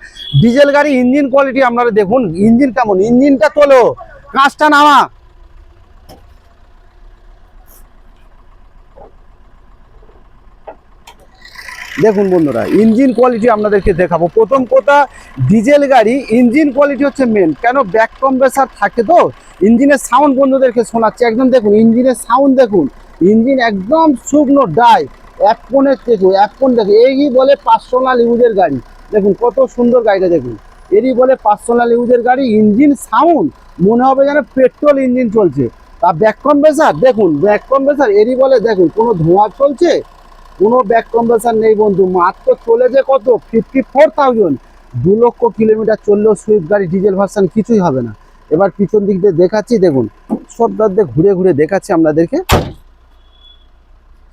ডিজেল গাড়ি ইঞ্জিন কোয়ালিটি আপনারা দেখুন, ইঞ্জিন কেমন, ইঞ্জিনটা তোলো, কাঁচটা নামা। দেখুন বন্ধুরা ইঞ্জিন কোয়ালিটি আপনাদেরকে দেখাবো। প্রথম কথা ডিজেল গাড়ি ইঞ্জিন কোয়ালিটি হচ্ছে মেন, কেন ব্যাক কম্প্রেসার থাকে তো, ইঞ্জিনের সাউন্ড বন্ধুদেরকে শোনাচ্ছে একদম। দেখুন ইঞ্জিনের সাউন্ড দেখুন, ইঞ্জিন একদম শুকনো ডাই, দেখুন এই বলে পার্সোনাল ইউজের গাড়ি। দেখুন কত সুন্দর গাড়িটা, দেখুন এরই বলে পার্সোনাল ইউজের গাড়ি। ইঞ্জিন সাউন্ড মনে হবে যেন পেট্রোল ইঞ্জিন চলছে। তা ব্যাক কম্প্রেসার দেখুন, ব্যাক কম্প্রেসার এরই বলে, দেখুন কোনো ধোঁয়া চলছে, কোনো ব্যাক কম্প্রেসার নেই বন্ধু। মাত্র চলেছে কত, 54,000। 2 লক্ষ কিলোমিটার চললেও সুইফট গাড়ি ডিজেল ভার্সন কিছুই হবে না। এবার পিছন দিক দিয়ে দেখাচ্ছি, দেখুন সব দাঁতে ঘুরে ঘুরে দেখাচ্ছি আপনাদেরকে।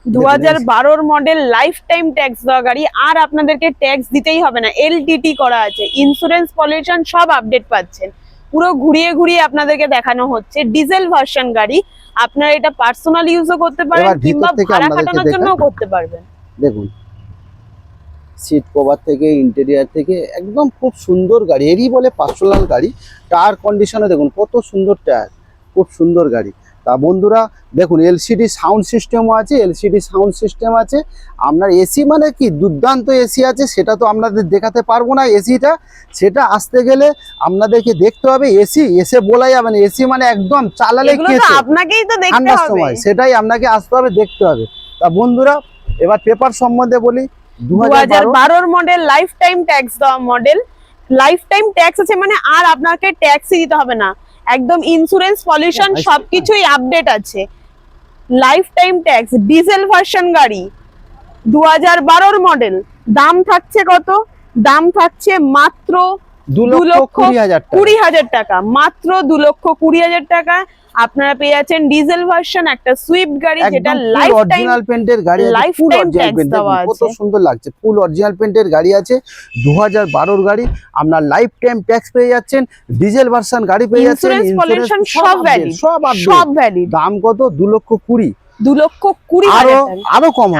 2012 মডেল লাইফ টাইম ট্যাক্স দেওয়া গাড়ি, আর আপনাদেরকে ট্যাক্স দিতেই হবে না, LTT করা আছে, ইন্স্যুরেন্স পলিউশন সব আপডেট পাচ্ছেন। পুরো ঘুরিয়ে ঘুরিয়ে আপনাদেরকে দেখানো হচ্ছে। ডিজেল ভার্সন গাড়ি, আপনারা এটা পার্সোনাল ইউজও করতে পারেন কিংবা ভাড়া খাটানোর জন্যও করতে পারবেন। দেখুন সিট কভার থেকে ইন্টেরিয়ার থেকে একদম খুব সুন্দর গাড়ি, এরই বলে পার্সোনাল গাড়ি। টায়ার কন্ডিশনে দেখুন কত সুন্দর টায়ার, খুব সুন্দর গাড়ি। তা বন্ধুরা দেখুন LCD সাউন্ড সিস্টেমও আছে, আপনার এসি মানে কি দুর্দান্ত এসি আছে, সেটা তো আপনাদের দেখাতে পারবো না এসিটা, সেটা আসতে গেলে আপনাদেরকে দেখতে হবে। এসি এসে বলা যাবে না, এসি মানে একদম চালালে আপনাকেই তো দেখতে ঠান্ডার হবে, সময় সেটাই আপনাকে আসতে হবে, দেখতে হবে। তা বন্ধুরা এবার পেপার সম্বন্ধে বলি। 2012 মডেল লাইফ টাইম ট্যাক্স দেওয়া মডেল, লাইফ টাইম ট্যাক্স আছে মানে আর আপনাকে ট্যাক্সই দিতে হবে না, একদম ইন্স্যুরেন্স পলিউশন সবকিছুই আপডেট আছে। Life time tax diesel version গাড়ি, 2012 মডেল, দাম থাকছে কত, দাম থাকছে মাত্র 2,20,000 টাকা, মাত্র 2,20,000 টাকা। আপনারা পেয়ে যাচ্ছেন ডিজেল ভার্সন একটা সুইফট গাড়ি, যেটা লাইফ টাইম অরিজিনাল পেন্টের গাড়ি আছে, life full time original paint, কত সুন্দর লাগছে, ফুল অরিজিনাল পেন্টের গাড়ি আছে। 2012 গাড়ি, আপনার লাইফ টাইম ট্যাক্স পেয়ে যাচ্ছেন, ডিজেল ভার্সন গাড়ি পেয়ে যাচ্ছেন, ইন্স্যুরেন্স পলিউশন সব ভ্যালিড, সব ভ্যালিড। দাম কত, 2,20,000, 2,20,000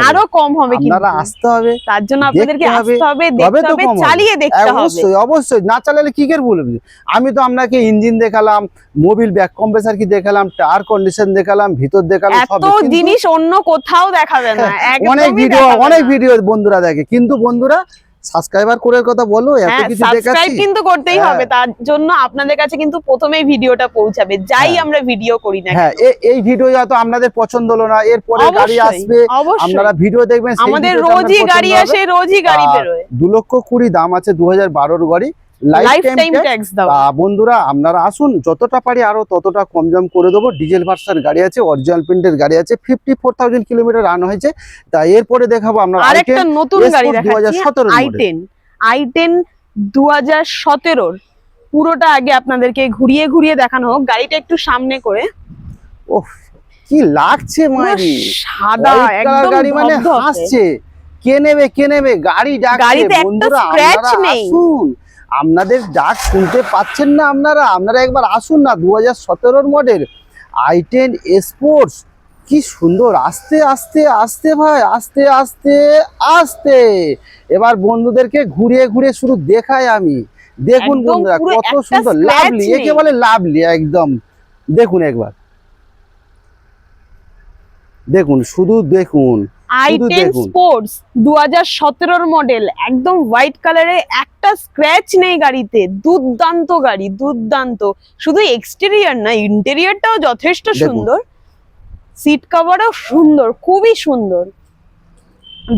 আরো কম হবে, আপনারা আসতে হবে, তার জন্য আপনাদেরকে আসতে হবে, দেখতে হবে, চালিয়ে দেখতে হবে। অবশ্যই অবশ্যই, না চালালে কি করে বলবি। আমি তো আপনাকে ইঞ্জিন দেখালাম, মোবিল ব্যাক কম্প্রেসার কি দেখালাম, টায়ার কন্ডিশন দেখালাম, ভিতর দেখালাম, সব জিনিস অন্য কোথাও দেখাবে না। অনেক ভিডিও বন্ধুরা দেখে, কিন্তু বন্ধুরা সাবস্ক্রাইবার করার কথা বলো, এত কিছু দেখাচ্ছি, সাবস্ক্রাইব কিন্তু করতেই হবে, তার জন্য আপনাদের কাছে কিন্তু প্রথমেই ভিডিওটা পৌঁছাবে, যাই আমরা ভিডিও করি না। হ্যাঁ, এই ভিডিও হয়তো আপনাদের পছন্দ হলো না, এরপরে গাড়ি আসবে, আপনারা ভিডিও দেখবেন, আমাদের রোজই গাড়ি আসে, রোজই গাড়ি বেরোয়। 2,20,000 দাম আছে 2012 গাড়ি, লাইফ টাইম ট্যাক্স দাও। বন্ধুরা আপনারা আসুন, যতটা পারি আরো ততটা কম দাম করে দেবো। ডিজেল ভার্সন গাড়ি আছে, অরিজিনাল প্রিন্টের গাড়ি আছে, 54,000 কিলোমিটার রান হয়েছে। তা এরপরে দেখাবো আমরা আরেকটা নতুন গাড়ি দেখাচ্ছি, i10 2017 পুরোটা আগে আপনাদেরকে ঘুরিয়ে ঘুরিয়ে দেখানো হোক। গাড়িটা একটু সামনে করে, ওহ কি লাগছে মাইরি, সাদা একদম গাড়ি, মানে হাসছে, কে নেবে গাড়ি ডাকছে। গাড়িতে একটা স্ক্র্যাচ নেই, আসুন আপনাদের ডাক শুনতে পাচ্ছেন না আপনারা একবার আসুন না। 2017 মডেল i10 স্পোর্টস, কি সুন্দর। আস্তে আস্তে আস্তে ভাই, আস্তে আস্তে আস্তে। এবার বন্ধুদেরকে ঘুরিয়ে ঘুরিয়ে শুধু দেখাই আমি। দেখুন একদম বন্ধুরা পুরো কত একটা সুন্দর, scratch লাভলি, নেই। একে বলে লাভলি একদম। দেখুন একবার, দেখুন শুধু দেখুন, শুধু i10 দেখুন। স্পোর্টস 2017 মডেল, একদম হোয়াইট কালারে, একটা স্ক্র্যাচ নেই গাড়িতে। দুর্দান্ত গাড়ি, দুর্দান্ত। শুধু এক্সটেরিয়র না, ইন্টেরিয়রটাও যথেষ্ট দেখুন। সুন্দর। সিট কভারও সুন্দর, খুবই সুন্দর।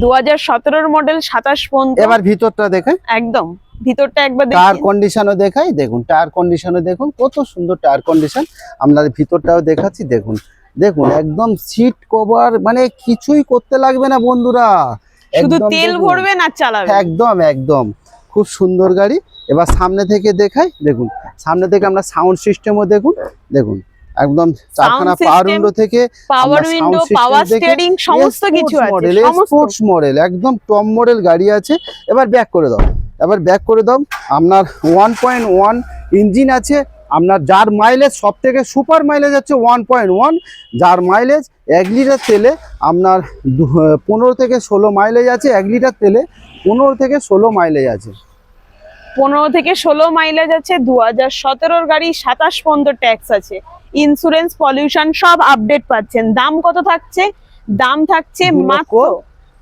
2017 মডেল, 27 পর্যন্ত। এবার ভিতরটা দেখেন, একদম ভিতরটা একবার টায়ার দেখি। কন্ডিশনও দেখাই। দেখুন টায়ার কন্ডিশনও দেখুন, কত সুন্দর টায়ার কন্ডিশন। আপনাদের ভিতরটাও দেখাচ্ছি। দেখুন দেখুন, একদম সিট কভার, মানে কিছুই করতে লাগবে না বন্ধুরা। শুধু একদম তেল দেখুন। ভরবেন আর চালাবেন। একদম একদম খুব সুন্দর গাড়ি। এবার সামনে থেকে দেখাই। দেখুন সামনে থেকে আমরা সাউন্ড সিস্টেমও দেখুন। দেখুন একদম চারখানা পাওয়ার উইন্ডো থেকে পাওয়ার উইন্ডো, পাওয়ার স্টিয়ারিং, সমস্ত কিছু আছে। মডেল, সমস্ত স্পোর্টস মডেল, একদম টপ মডেল গাড়ি আছে। এবার ব্যাক করে দাও, এবার ব্যাক করে দাও। আপনার 1.1 ইঞ্জিন আছে। আপনার যার মাইলেজ সব থেকে সুপার মাইলেজ হচ্ছে 1.1, যার মাইলেজ 1 লিটার তেলে আপনার 15 থেকে 16 মাইলেজ আছে। 1 লিটার তেলে 15 থেকে 16 মাইলেজ আছে। 15 থেকে 16 মাইলেজ আছে। 2017 গাড়ি, 27 পর্যন্ত ট্যাক্স আছে। ইন্স্যুরেন্স, পলিউশন সব আপডেট পাচ্ছেন। দাম কত থাকছে? দাম থাকছে 2 লক্ষ মাত্র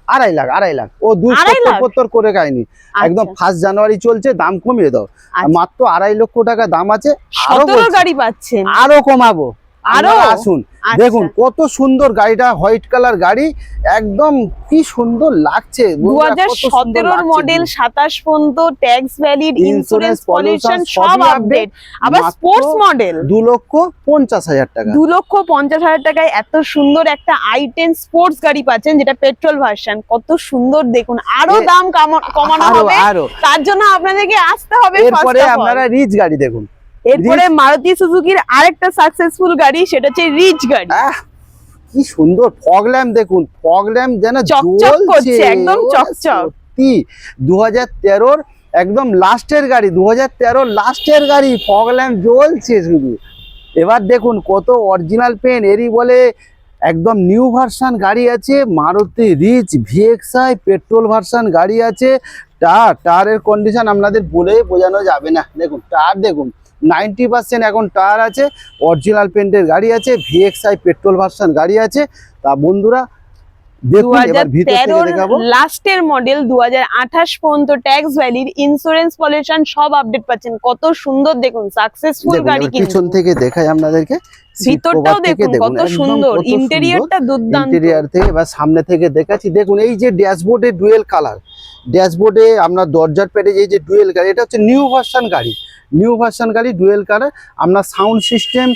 2.5 লাখ, 2.5 লাখ। ও 2.5 লাখ? 270 করে খায়নি, একদম 1 জানুয়ারি চলছে, দাম কমিয়ে দাও। আচ্ছা। মাত্র 2.5 লক্ষ টাকা দাম আছে। আরো 17 বলছি, গাড়ি পাচ্ছেন। আরো কমাবো, আরো? আপনারা আসুন। আচ্ছা। দেখুন কত সুন্দর গাড়িটা, হোয়াইট কালার গাড়ি, একদম কি সুন্দর লাগছে। বন্ধুরা, কত সুন্দর 2017 লাগছে। মডেল, 27 পর্যন্ত ট্যাক্স ভ্যালিড, ইন্স্যুরেন্স, পলিউশন সব সবই আপডেট। update। আবার মাত্র স্পোর্টস মডেল। 2,50,000 টাকা। 2,50,000 টাকায় এত সুন্দর একটা i10 স্পোর্টস গাড়ি পাচ্ছেন, যেটা পেট্রোল ভার্সন। কত সুন্দর দেখুন। আরো দাম কমানো আরো হবে, আরো তার জন্য আপনাদেরকে আসতে হবে এরপরে first of all। আপনারা রিচ গাড়ি দেখুন। এরপরে মারুতি সুজুকির আরেকটা সাকসেসফুল গাড়ি, সেটা হচ্ছে রিচ গাড়ি। আহ, কি সুন্দর ফগ ল্যাম্প দেখুন, ফগ ল্যাম্প যেন চকচক জ্বলছে, করছে, একদম ওরে চকচক। সত্যি 2013 একদম লাস্টের গাড়ি, 2013 লাস্টের গাড়ি, ফগ ল্যাম্প জ্বলছে শুধু। এবার দেখুন কত অরিজিনাল পেন, এরই বলে একদম নিউ ভার্সন গাড়ি আছে। Maruti Ritz VXI petrol version গাড়ি আছে। টায়ারের কন্ডিশন আপনাদের বলে বোঝানো যাবে না। দেখুন টায়ার দেখুন, 90% এখন টায়ার আছে। অরিজিনাল পেন্টের গাড়ি আছে, ভিএক্সআই পেট্রোল ভার্সন গাড়ি আছে। তা বন্ধুরা দেখুন, এবার ভিতর থেকে দেখাবো। লাস্টের মডেল, 2028 পর্যন্ত ট্যাক্স ভ্যালিড, ইন্স্যুরেন্স, পলিউশন সব আপডেট পাচ্ছেন। কত সুন্দর দেখুন, সাকসেসফুল দেখুন, গাড়ি এবার কিন্তু। পিছন থেকে দেখাই আপনাদেরকে। ভিতরটাও দেখুন কত সুন্দর, ইন্টেরিয়রটা দুর্দান্ত। ইন্টেরিয়র থেকে এবার সামনে থেকে দেখাচ্ছি। দেখুন এই যে ড্যাশবোর্ডে ডুয়েল কালার, ড্যাশবোর্ডে আপনার দরজার পেটে এই যে ডুয়েল গাড়ি, এটা হচ্ছে নিউ ভার্সন গাড়ি। নিউ ভার্সন গাড়ি ডুয়েল কালার। আপনার সাউন্ড সিস্টেম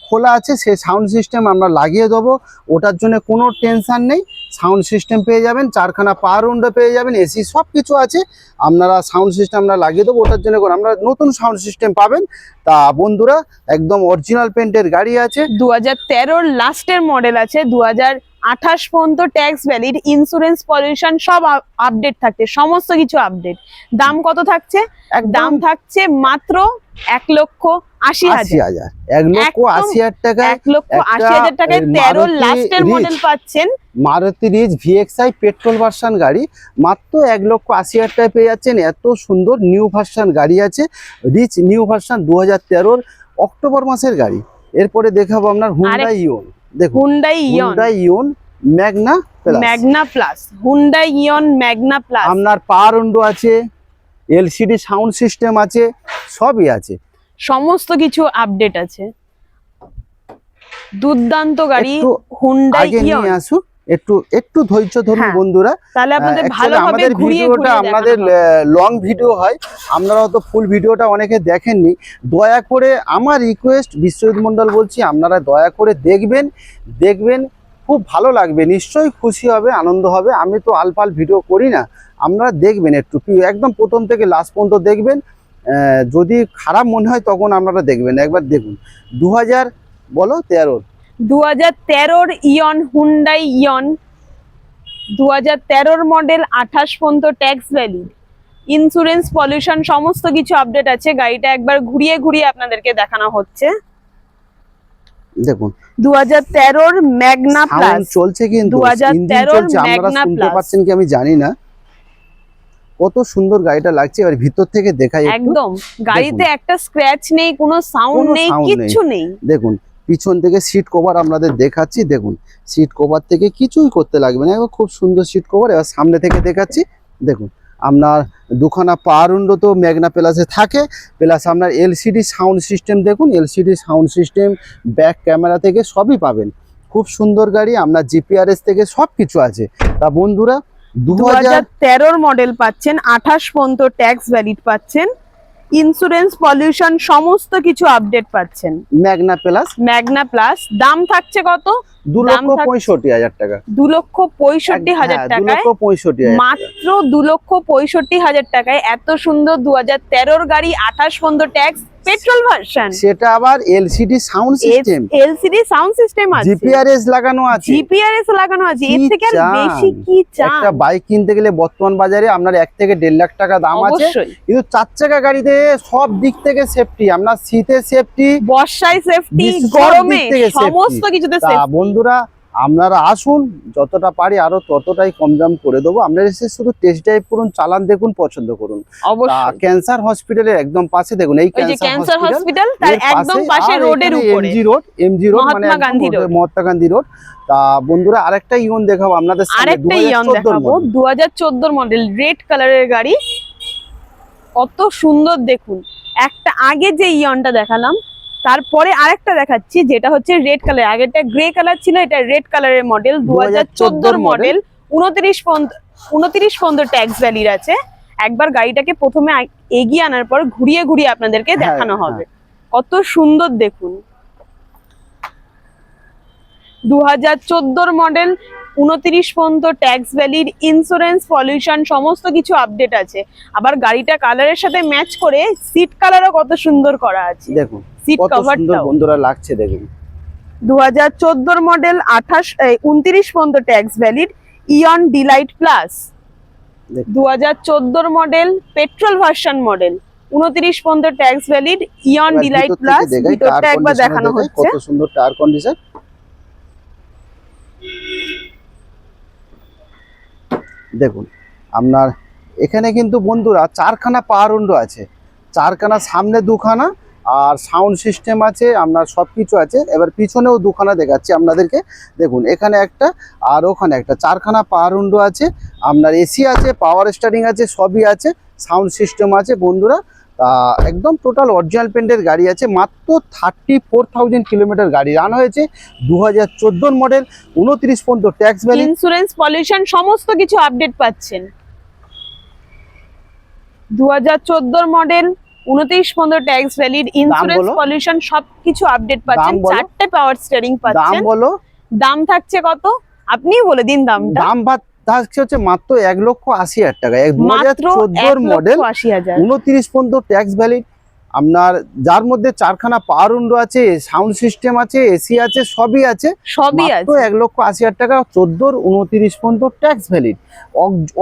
খোলা আছে, সেই সাউন্ড সিস্টেম আমরা লাগিয়ে দেবো, ওটার জন্য কোনো টেনশন নেই। সাউন্ড সিস্টেম পেয়ে যাবেন, 4খানা পাওয়ার উইন্ডো পেয়ে যাবেন, এসি সব কিছু আছে। আপনারা সাউন্ড সিস্টেম আমরা লাগিয়ে দেবো, ওটার জন্য আমরা নতুন সাউন্ড সিস্টেম পাবেন। তা বন্ধুরা একদম অরিজিনাল পেন্টের গাড়ি আছে। 2013 লাস্টের মডেল আছে। 2028 পর্যন্ত ট্যাক্স ভ্যালিড, ইন্স্যুরেন্স, পলিউশন সব আপডেট থাকছে, সমস্ত কিছু আপডেট। দাম কত থাকছে? দাম থাকছে মাত্র 1,80,000। 1,80,000 টাকা। 1,80,000 টাকায় 13 লাস্টের মডেল পাচ্ছেন। Maruti Ritz VXI petrol version গাড়ি মাত্র 1,80,000 টাকায় পেয়ে যাচ্ছেন। এত সুন্দর নিউ ভার্সন গাড়ি আছে, রিচ নিউ ভার্সন 2013 অক্টোবর মাসের গাড়ি। এরপরে দেখাবো আপনার হুন্ডাই ইওন। দেখুন Hyundai Hyundai Eon Magna plus. Magna plus, Hyundai Eon Magna plus. আপনার পাওয়ার উইন্ডো আছে, এলসিডি সাউন্ড সিস্টেম আছে, সবই আছে, সমস্ত কিছু আপডেট আছে। দুর্দান্ত গাড়ি একটু হুন্ডাই আগে ইওন। নিয়ে আসুন, একটু ধৈর্য ধরুন হ্যাঁ, বন্ধুরা। তাহলে আপনাদের Actually ভালোভাবে আমাদের ঘুরিয়ে ভিডিওটা ঘুরিয়ে আমাদের দেখানো হবে। লং ভিডিও হয়, আপনারা তো ফুল ভিডিওটা অনেকে দেখেননি। দয়া করে আমার রিকোয়েস্ট, বিশ্বজিৎ মণ্ডল বলছি, আপনারা দয়া করে দেখবেন, খুব ভালো লাগবে, নিশ্চয়ই খুশি হবে, আনন্দ হবে। আমি তো আলফাল ভিডিও করি না, আপনারা দেখবেন একটু, একদম প্রথম থেকে লাস্ট পর্যন্ত দেখবেন। যদি খারাপ মনে হয় তখন আপনারা দেখবেন, একবার দেখুন। 2013 ইয়ন, হুন্ডাই ইয়ন, 2013 মডেল, 28 পর্যন্ত ট্যাক্স ভ্যালিড। ইন্স্যুরেন্স, পলিউশন সমস্ত কিছু আপডেট আছে। গাড়িটা একবার ঘুরিয়ে ঘুরিয়ে আপনাদেরকে দেখানো হচ্ছে। দেখুন 2013-র ম্যাগনা প্লাস সাউন্ড চলছে, কিন্তু 2013 ইঞ্জিন চলছে, আপনারা ম্যাগনা শুনতে প্লাস। পাচ্ছেন কি আমি জানি না। কত সুন্দর গাড়িটা লাগছে, এবার ভিতর থেকে দেখাই একটু। একদম গাড়িতে একটা স্ক্র্যাচ নেই, কোনো সাউন্ড কোনো নেই, sound কিচ্ছু নেই। দেখুন পিছন থেকে সিট কভার আপনাদের দেখাচ্ছি। দেখুন সিট কভার থেকে কিছুই করতে লাগবে না, এবার খুব সুন্দর সিট কভার। এবার সামনে থেকে দেখাচ্ছি। দেখুন আপনার দুখানা পাওয়ার উইন্ডো তো ম্যাগনা প্লাসে থাকে, প্লাস আপনার এলসিডি সাউন্ড সিস্টেম, দেখুন LCD sound system, back camera থেকে সবই পাবেন। খুব সুন্দর গাড়ি, আপনার জিপিআরএস থেকে সব কিছু আছে। তা বন্ধুরা 2013-র মডেল পাচ্ছেন, 28 পর্যন্ত ট্যাক্স ভ্যালিড পাচ্ছেন, ইন্স্যুরেন্স, পলিউশন সমস্ত কিছু আপডেট পাচ্ছেন। ম্যাগনা প্লাস ম্যাগনা প্লাস দাম থাকছে কত? 2,65,000 টাকা। 2,65,000 টাকায়, 2,65,000 মাত্র 2,65,000 টাকায় এত সুন্দর 2013-র গাড়ি, 28 পর্যন্ত ট্যাক্স, পেট্রোল ভার্সন। সেটা আবার LCD sound system, LCD sound system আছে, জিপিআরএস লাগানো আছে, জিপিআরএস লাগানো আছে। এর কি থেকে আর চান? বেশি কি চান? একটা বাইক কিনতে গেলে বর্তমান বাজারে আপনার 1 থেকে 1.5 লাখ টাকা দাম আছে, অবশ্যই। কিন্তু 4 চাকা গাড়িতে সব দিক থেকে সেফটি, আপনার শীতে সেফটি, বর্ষায় সেফটি, সব দিক গরমে থেকে সমস্ত safety। কিছুতে তা সেফটি। বন্ধুরা আপনারা আসুন, যতটা পারি আরো ততটাই কম দাম করে দেবো। আপনারা এসে শুধু টেস্ট ড্রাইভ করুন, চালান দেখুন, পছন্দ করুন। অবশ্যই। ক্যান্সার হসপিটালের একদম পাশে দেখুন, এই ওই যে ক্যান্সার হসপিটাল, হসপিটাল, তার এর একদম পাশে, পাশে আর রোডের এখানে উপরে এমজি রোড মানে মহাত্মা গান্ধী রোড। মহাত্মা গান্ধী রোড। তা বন্ধুরা আরেকটা ইয়ন দেখাবো আপনাদের সামনে, আরেকটা ইয়ন 2014 দেখাবো, model। 2014 মডেল, রেড কালারের গাড়ি, কত সুন্দর দেখুন। একটা আগে যে ইয়নটা দেখালাম, তারপরে আরেকটা দেখাচ্ছি, যেটা হচ্ছে রেড কালার। আগেরটা গ্রে কালার ছিল, এটা রেড কালারের মডেল, 2014 মডেল, 29 পর্যন্ত ট্যাক্স ভ্যালিড আছে। একবার গাড়িটাকে প্রথমে এগিয়ে আনার পর ঘুরিয়ে ঘুরিয়ে আপনাদেরকে হ্যাঁ, দেখানো হবে। কত সুন্দর দেখুন। 2014 মডেল, 29 পর্যন্ত ট্যাক্স ভ্যালিড, ইন্স্যুরেন্স, পলিউশন সমস্ত কিছু আপডেট আছে। আবার গাড়িটা কালারের সাথে ম্যাচ করে সিট কালারও কত সুন্দর করা আছে। দেখুন সিট কত সুন্দর কভারটাও বন্ধুরা লাগছে, দেখুন 2014 মডেল, 29 পর্যন্ত ট্যাক্স ভ্যালিড, ইয়ন ডিলাইট প্লাস। দেখুন। 2014 মডেল, পেট্রোল ভার্সন মডেল, 29 পর্যন্ত ট্যাক্স ভ্যালিড, ইয়ন এবার ডিলাইট ভিতর থেকে প্লাস। দেখাই, ভিতরটা টায়ার একবার কন্ডিশন দেখানো দেখাই, হচ্ছে। কত সুন্দর টায়ার কন্ডিশন। দেখুন আপনার এখানে কিন্তু বন্ধুরা 4খানা পাওয়ার উইন্ডো আছে, 4খানা, সামনে 2খানা, আর সাউন্ড সিস্টেম আছে, আপনার সব কিছু আছে। এবার পিছনেও 2খানা দেখাচ্ছি আপনাদেরকে। দেখুন এখানে একটা আর ওখানে একটা, 4খানা পাওয়ার উইন্ডো আছে, আপনার এসি আছে, পাওয়ার স্টারিং আছে, সবই আছে, সাউন্ড সিস্টেম আছে বন্ধুরা। তা একদম টোটাল অরিজিনাল পেন্টের গাড়ি আছে। মাত্র 34,000 কিলোমিটার গাড়ি রান হয়েছে। 2014 মডেল, 29 পর্যন্ত ট্যাক্স ভ্যালি, ইন্স্যুরেন্স, পলিউশন সমস্ত কিছু আপডেট পাচ্ছেন। 2014 মডেল, 29 পর্যন্ত ট্যাক্স ভ্যালিড, ইন্স্যুরেন্স, বলো? পলিউশন সবকিছু আপডেট পাচ্ছেন। দাম বলো? 4টে পাওয়ার স্টিয়ারিং দাম পাচ্ছেন। বলো? দাম থাকছে কত? আপনিই বলে দিন দামটা। দাম থাকছে হচ্ছে মাত্র 1,80,000 টাকা। মাত্র 2014 মডেল, 1,80,000। 29 পর্যন্ত ট্যাক্স ভ্যালিড, আপনার যার মধ্যে 4খানা পাওয়ার উইন্ডো আছে, সাউন্ড সিস্টেম আছে, এসি আছে, সবই আছে, সবই মাত্র আছে। 1,80,000 টাকা। 14 29 পর্যন্ত ট্যাক্স ভ্যালিড,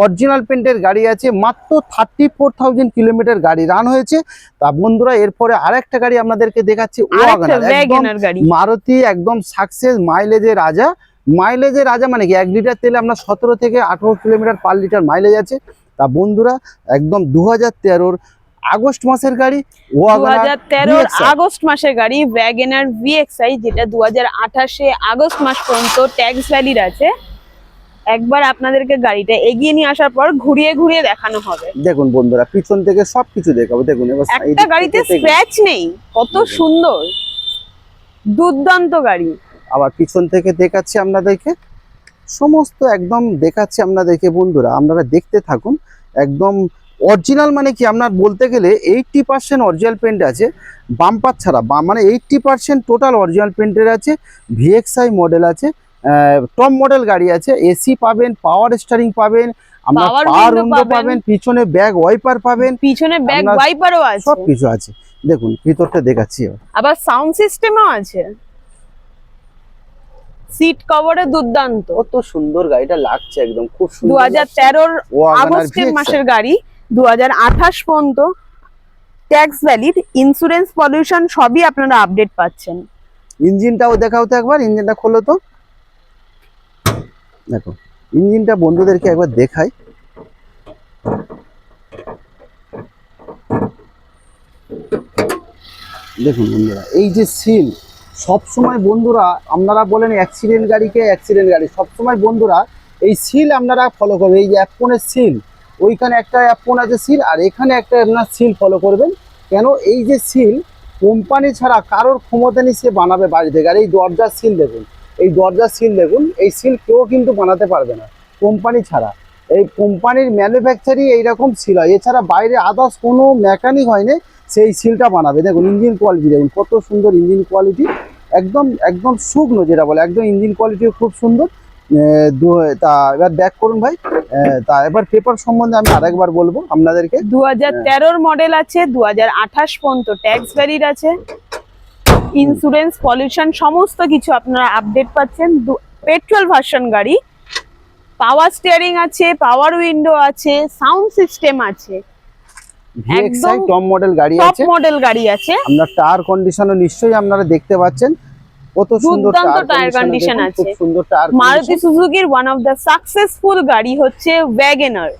অরিজিনাল পেন্টের গাড়ি আছে। মাত্র 34,000 কিলোমিটার গাড়ি রান হয়েছে। তা বন্ধুরা এরপরে আরেকটা গাড়ি আপনাদেরকে দেখাচ্ছি, আরেকটা ওয়াগনার, একদম ওয়াগনার গাড়ি। মারুতি, একদম সাকসেস, মাইলেজের রাজা। মাইলেজের রাজা মানে কি, 1 লিটার তেলে আপনার 17 থেকে 18 কিলোমিটার পার লিটার মাইলেজ আছে। তা বন্ধুরা একদম 2013 আগস্ট মাসের গাড়ি, ওয়াগনার 2013 আগস্ট মাসের গাড়ি, ওয়াগনার ভিএক্সআই, যেটা 2028 আগস্ট মাস পর্যন্ত ট্যাক্স ভ্যালিড আছে। একবার আপনাদেরকে গাড়িটা এগিয়ে নিয়ে আসার পর ঘুরিয়ে ঘুরিয়ে দেখানো হবে। দেখুন বন্ধুরা পিছন থেকে সবকিছু দেখাবো। দেখুন এবার একটা গাড়িতে স্ক্র্যাচ নেই, কত সুন্দর, দুর্দান্ত গাড়ি। আবার পিছন থেকে দেখাচ্ছি আপনাদেরকে, সমস্ত একদম দেখাচ্ছি আপনাদেরকে বন্ধুরা, আপনারা দেখতে থাকুন। একদম অরিজিনাল মানে কি, আপনার বলতে গেলে 80% অরিজিনাল পেন্ট আছে, বাম্পার ছাড়া, মানে 80% টোটাল অরিজিনাল পেন্টের আছে। ভিএক্সআই মডেল আছে, টপ মডেল গাড়ি আছে, এসি পাবেন, পাওয়ার স্টারিং পাবেন, আপনার Power পাওয়ার window উইন্ডো পাবেন। পাবেন, পিছনে ব্যাক ওয়াইপার পাবেন, পিছনে ব্যাক আপনার ওয়াইপারও আছে, সব কিছু আছে। দেখুন ভিতরটা দেখাচ্ছি এবার। আবার সাউন্ড সিস্টেমও আছে, সিট কভারে দুর্দান্ত। কত সুন্দর গাড়িটা লাগছে, একদম খুব সুন্দর। 2013 ওয়াগনার আগস্টের VXI। মাসের গাড়ি, 2028 পর্যন্ত ট্যাক্স ভ্যালিড, ইন্স্যুরেন্স, পলিউশন সবই আপনারা আপডেট পাচ্ছেন। ইঞ্জিনটাও দেখাও তো একবার, ইঞ্জিনটা খোলো তো। দেখো ইঞ্জিনটা বন্ধুদেরকে একবার দেখাই। দেখুন বন্ধুরা, এই যে সিল, সবসময় বন্ধুরা আপনারা বলেন অ্যাক্সিডেন্ট গাড়িকে অ্যাক্সিডেন্ট গাড়ি, সবসময় বন্ধুরা এই সিল আপনারা ফলো করবেন। এই যে অ্যাপনের সিল, ওইখানে একটা অ্যাপন আছে সিল, আর এখানে একটা আপনার সিল ফলো করবেন। কেন এই যে সিল কোম্পানি ছাড়া কারোর ক্ষমতা নেই সে বানাবে বাড়ি থেকে। আর এই দরজার সিল দেখুন, এই দরজার সিল দেখুন, এই সিল কেউ কিন্তু বানাতে পারবে না কোম্পানি ছাড়া। এই কোম্পানির ম্যানুফ্যাকচারই এইরকম সিল হয়, এছাড়া বাইরে আদার্স কোনো মেকানিক হয় না সেই সিলটা বানাবে। দেখুন ইঞ্জিন কোয়ালিটি দেখুন, কত সুন্দর ইঞ্জিন কোয়ালিটি, একদম একদম শুকনো যেটা বলে, একদম ইঞ্জিন কোয়ালিটি খুব সুন্দর। তা এবার ব্যাক করুন ভাই। তা এবার পেপার সম্বন্ধে আমি আরেকবার বলবো আপনাদেরকে। 2013 মডেল আছে, 2028 পর্যন্ত ট্যাক্স ভ্যালিড আছে, ইন্স্যুরেন্স, পলিউশন সমস্ত কিছু আপনারা আপডেট পাচ্ছেন। পেট্রোল ভার্সন গাড়ি, পাওয়ার স্টিয়ারিং আছে, পাওয়ার উইন্ডো আছে, সাউন্ড সিস্টেম আছে, ভিএক্সআই টপ মডেল গাড়ি টপ আছে, মডেল গাড়ি আছে। আপনার টায়ার কন্ডিশনও নিশ্চয়ই আপনারা দেখতে পাচ্ছেন, কত সুন্দর দুর্দান্ত টায়ার কন্ডিশন আছে। খুব সুন্দর টায়ার মারুতি সুজুকির ওয়ান অফ দ্য সাকসেসফুল গাড়ি হচ্ছে ওয়াগনার,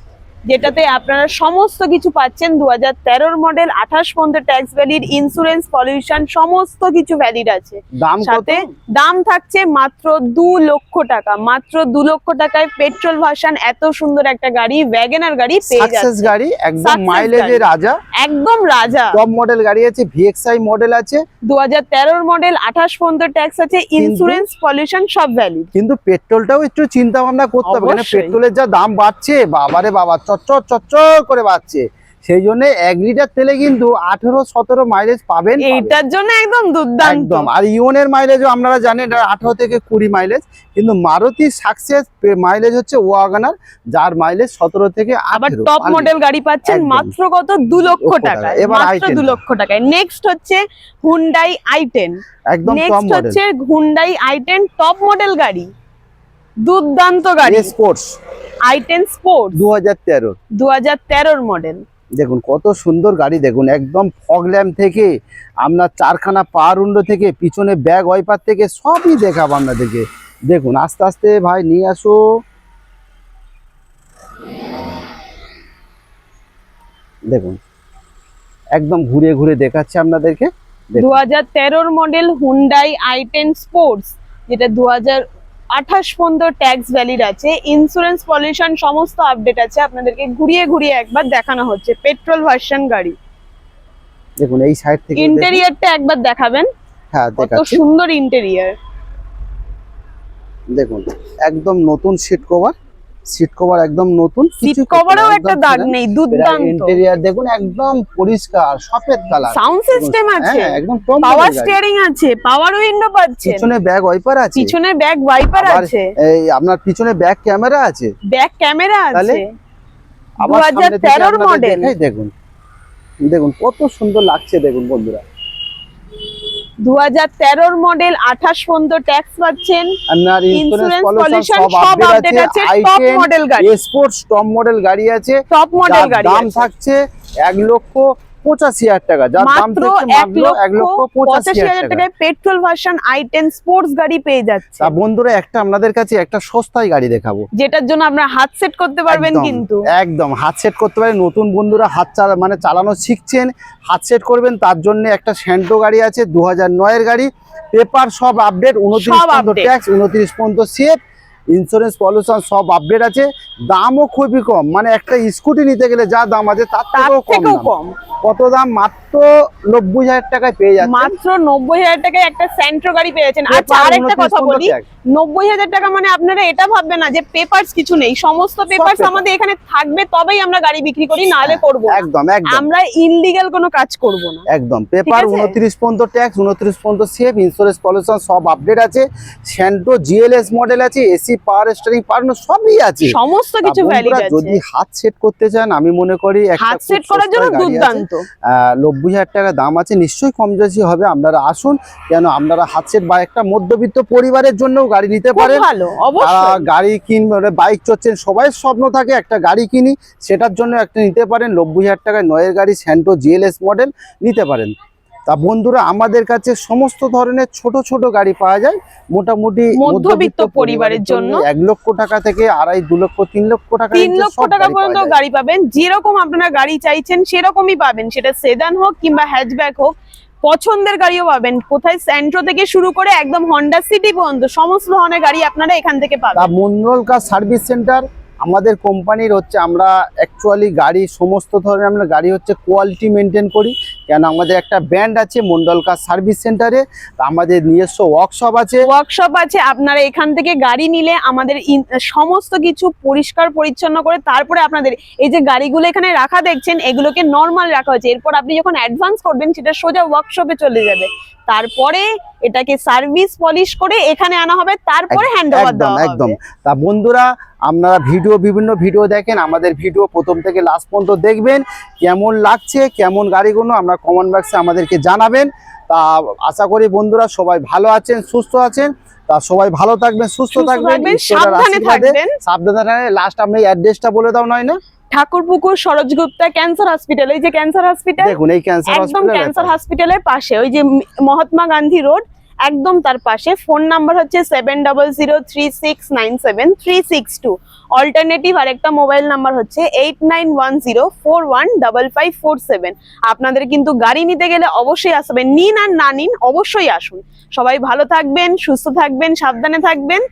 যেটাতে আপনারা সমস্ত কিছু পাচ্ছেন। 2013 মডেল, 28 পর্যন্ত ট্যাক্স ভ্যালিড, ইন্স্যুরেন্স, পলিউশন সমস্ত কিছু ভ্যালিড আছে। দাম কত? সাথে দাম থাকছে মাত্র 2 লক্ষ টাকা। মাত্র 2 লক্ষ টাকায় পেট্রোল ভার্সন এত সুন্দর একটা গাড়ি, ওয়াগনার গাড়ি পেয়ে সাকসেস যাচ্ছে। গাড়ি, একদম Success মাইলেজের গাড়ি। রাজা, একদম রাজা। টপ মডেল গাড়ি আছে, ভিএক্সআই মডেল আছে। 2013 মডেল, 28 পর্যন্ত ট্যাক্স আছে, ইন্স্যুরেন্স, পলিউশন সব ভ্যালিড। কিন্তু পেট্রোলটাও একটু চিন্তা ভাবনা করতে হবে, কারণ অবশ্যই। পেট্রোলের যা দাম বাড়ছে, বাবারে বাবা, চচ্চর চচ্চর করে বাড়ছে। সেই জন্য 1 লিটার তেলে কিন্তু 18-17 মাইলেজ পাবেন। এইটার জন্য একদম দুর্দান্ত। একদম। আর ইওনের মাইলেজও আপনারা জানেন 18 থেকে 20 মাইলেজ, কিন্তু মারুতি সাকসেস মাইলেজ হচ্ছে ওয়াগনার, যার মাইলেজ 17 থেকে 18। আবার টপ মডেল গাড়ি পাচ্ছেন একদম। মাত্র কত 2 লক্ষ টাকায়। এবার মাত্র i10 2 লক্ষ টাকায়। নেক্সট হচ্ছে হুন্ডাই i10। একদম টপ নেক্সট মডেল হচ্ছে হুন্ডাই i10 টপ মডেল গাড়ি, দুর্দান্ত গাড়ি। Sports i10 sports 2013। 2013 মডেল। দেখুন কত সুন্দর গাড়ি, দেখুন একদম ফগ ল্যাম্প থেকে আপনার চারখানা পাওয়ার উইন্ডো থেকে পিছনে ব্যাক ওয়াইপার থেকে সবই দেখাবো আপনাদেরকে। দেখুন আস্তে আস্তে ভাই নিয়ে আসো। দেখুন একদম ঘুরে ঘুরে দেখাচ্ছে আপনাদেরকে। দেখুন। 2013 মডেল হুন্ডাই i10 স্পোর্টস, যেটা 2028 পর্যন্ত ট্যাক্স ভ্যালিড আছে, ইন্স্যুরেন্স, পলিউশন সমস্ত আপডেট আছে। আপনাদেরকে ঘুরিয়ে ঘুরিয়ে একবার দেখানো হচ্ছে পেট্রোল ভার্সন গাড়ি। দেখুন এই সাইড থেকে দেখুন। ইন্টেরিয়রটা একবার দেখাবেন, হ্যাঁ কত দেখাচ্ছি। সুন্দর ইন্টেরিয়র। দেখুন একদম নতুন সিট কভার, সিট কভার একদম নতুন, সিট কভারেও একটা দাগ নেই, দুর্দান্ত। ইন্টেরিয়র দেখুন একদম পরিষ্কার সফেদ কালার। সাউন্ড সিস্টেম আছে, একদম টপ পাওয়ার মডেল গাড়ি। স্টিয়ারিং আছে, পাওয়ার উইন্ডো পাচ্ছেন, পিছনে ব্যাক ওয়াইপার আছে, পিছনে ব্যাক ওয়াইপার আবার আছে, এই আপনার পিছনে ব্যাক ক্যামেরা আছে, ব্যাক ক্যামেরা তাহলে আছে। আবার সামনে থেকে 2013 আপনাদের মডেল। দেখাই। দেখুন দেখুন কত সুন্দর লাগছে, দেখুন বন্ধুরা। 2013 মডেল, 28 পর্যন্ত ট্যাক্স পাচ্ছেন, আপনার ইন্স্যুরেন্স, ইন্স্যুরেন্স পলিউশন পলিউশন সব সব আপডেট আপডেট আছে। আছে। টপ মডেল গাড়ি, স্পোর্টস টপ মডেল গাড়ি আছে, টপ মডেল যার গাড়ি দাম আছে। থাকছে 1,85,000 টাকা, যার দাম মাত্র থাকছে মাত্র 1,85,000 1,85,000 টাকা। টাকায় পেট্রোল ভার্সন i10 স্পোর্টস গাড়ি পেয়ে যাচ্ছে, তা বন্ধুরা একটা আপনাদের কাছে একটা সস্তায় গাড়ি দেখাবো, যেটার জন্য আপনারা হাত সেট করতে পারবেন। একদম, কিন্তু একদম হাত সেট করতে পারেন। নতুন বন্ধুরা হাত মানে চালানো শিখছেন, হাত সেট করবেন, তার জন্য একটা স্যান্টো গাড়ি আছে 2009 এর গাড়ি। পেপার সব আপডেট, 29 সব পর্যন্ত update। ট্যাক্স, 29 পর্যন্ত সেফ, ইন্স্যুরেন্স, পলিউশন সব আপডেট আছে। দামও খুবই কম, মানে একটা স্কুটি নিতে গেলে যা দাম আছে তার তার থেকেও থেকেও কম। কম। কত দাম? মাত্র 90,000 টাকায় পেয়ে যাচ্ছে। মাত্র 90,000 টাকায় একটা সেন্ট্রো গাড়ি পেয়ে যাচ্ছেন। আচ্ছা পেপার আরেকটা 29 কথা পর্যন্ত বলি, ট্যাক্স। 90,000 টাকা মানে আপনারা এটা ভাববেন না যে পেপারস কিছু নেই। সমস্ত পেপারস paper। আমাদের এখানে থাকবে, তবেই আমরা গাড়ি বিক্রি করি, নাহলে করব না। একদম একদম আমরা ইনলিগ্যাল কোনো কাজ করব না। একদম পেপার, ঠিক আছে? 29 পর্যন্ত ট্যাক্স, 29 পর্যন্ত সেফ, ইন্স্যুরেন্স, পলিউশন সব আপডেট আছে। স্যান্টো জিএলএস মডেল আছে, এসি, পাওয়ার স্টিয়ারিং, পাওয়ার সবই আছে। সমস্ত কিছু তা ভ্যালিড বন্ধুরা, আছে। যদি হাত সেট করতে চান, আমি মনে করি একটা হাত খুব সেট করার জন্য সস্তায় গাড়ি আছে। দুর্দান্ত। 90,000 টাকা দাম আছে, নিশ্চয়ই কম বেশি হবে। আপনারা আসুন, কেন আপনারা হাতসেট বা একটা মধ্যবিত্ত পরিবারের জন্যও গাড়ি নিতে খুব পারেন। ভালো, অবশ্যই। গাড়ি কিনবে, বাইক চড়ছেন, সবাই স্বপ্ন থাকে একটা গাড়ি কিনি, সেটার জন্য একটা নিতে পারেন। 90,000 টাকায় নয়ের গাড়ি স্যান্টো জিএলএস মডেল নিতে পারেন। তা বন্ধুরা, আমাদের কাছে সমস্ত ধরনের ছোট ছোট গাড়ি পাওয়া যায়, মোটামুটি মধ্যবিত্ত পরিবারের জন্য 1 লক্ষ টাকা থেকে 2.5, 2 লক্ষ, 3 লক্ষ টাকা 3 লক্ষ টাকা পর্যন্ত গাড়ি পাবেন। যেরকম আপনারা গাড়ি চাইছেন সেরকমই পাবেন, সেটা সেদান হোক কিংবা হ্যাচব্যাক হোক, পছন্দের গাড়িও পাবেন। কোথায় স্যান্ট্রো থেকে শুরু করে একদম হন্ডা সিটি পর্যন্ত সমস্ত ধরনের গাড়ি আপনারা এখান থেকে তা পাবেন। মন্ডল কার সার্ভিস সেন্টার আমাদের কোম্পানির হচ্ছে, আমরা অ্যাকচুয়ালি গাড়ি সমস্ত ধরনের আমরা গাড়ি হচ্ছে কোয়ালিটি মেনটেন করি, কেন আমাদের একটা ব্র্যান্ড আছে মন্ডল কার সার্ভিস সেন্টারে। আমাদের নিজস্ব ওয়ার্কশপ আছে। ওয়ার্কশপ আছে, আপনারা এখান থেকে গাড়ি নিলে আমাদের সমস্ত কিছু পরিষ্কার পরিচ্ছন্ন করে তারপরে আপনাদের এই যে গাড়িগুলো এখানে রাখা দেখছেন, এগুলোকে নর্মাল রাখা হয়েছে। এরপর আপনি যখন অ্যাডভান্স করবেন সেটা সোজা ওয়ার্কশপে চলে যাবে, তারপরে এটাকে সার্ভিস পলিশ করে এখানে আনা হবে, তারপরে হ্যান্ডওভার দেওয়া হবে। একদম। তা বন্ধুরা, আপনারা বিভিন্ন ভিডিও দেখেন, আমাদের ভিডিও প্রথম থেকে লাস্ট পর্যন্ত দেখবেন। কেমন লাগছে, কেমন গাড়িগুলো, আমরা কমেন্ট বক্সে আমাদেরকে জানাবেন। তা আশা করি বন্ধুরা সবাই ভালো আছেন, সুস্থ আছেন। তা সবাই ভালো থাকবেন, সুস্থ থাকবেন, সাবধানে থাকবেন। সাবধানে। লাস্ট আপনি অ্যাড্রেসটা বলে দাও নয় না? ঠাকুরপুকুর সরোজগুপ্তা ক্যান্সার হসপিটাল, এই যে ক্যান্সার হসপিটাল, দেখুন এই ক্যান্সার একদম ক্যান্সার হসপিটালের পাশে, ওই যে মহাত্মা গান্ধী রোড, একদম তার পাশে। ফোন নাম্বার হচ্ছে 7003697362। অল্টারনেটিভ আরেকটা মোবাইল নাম্বার হচ্ছে 8910415547। আপনাদের কিন্তু গাড়ি নিতে গেলে অবশ্যই আসবেন, নিন আর না নিন অবশ্যই আসুন। সবাই ভালো থাকবেন, সুস্থ থাকবেন, সাবধানে থাকবেন।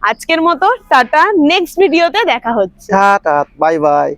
আজকের মতো টাটা, নেক্সট ভিডিওতে দেখা হচ্ছে। Tata, bye bye.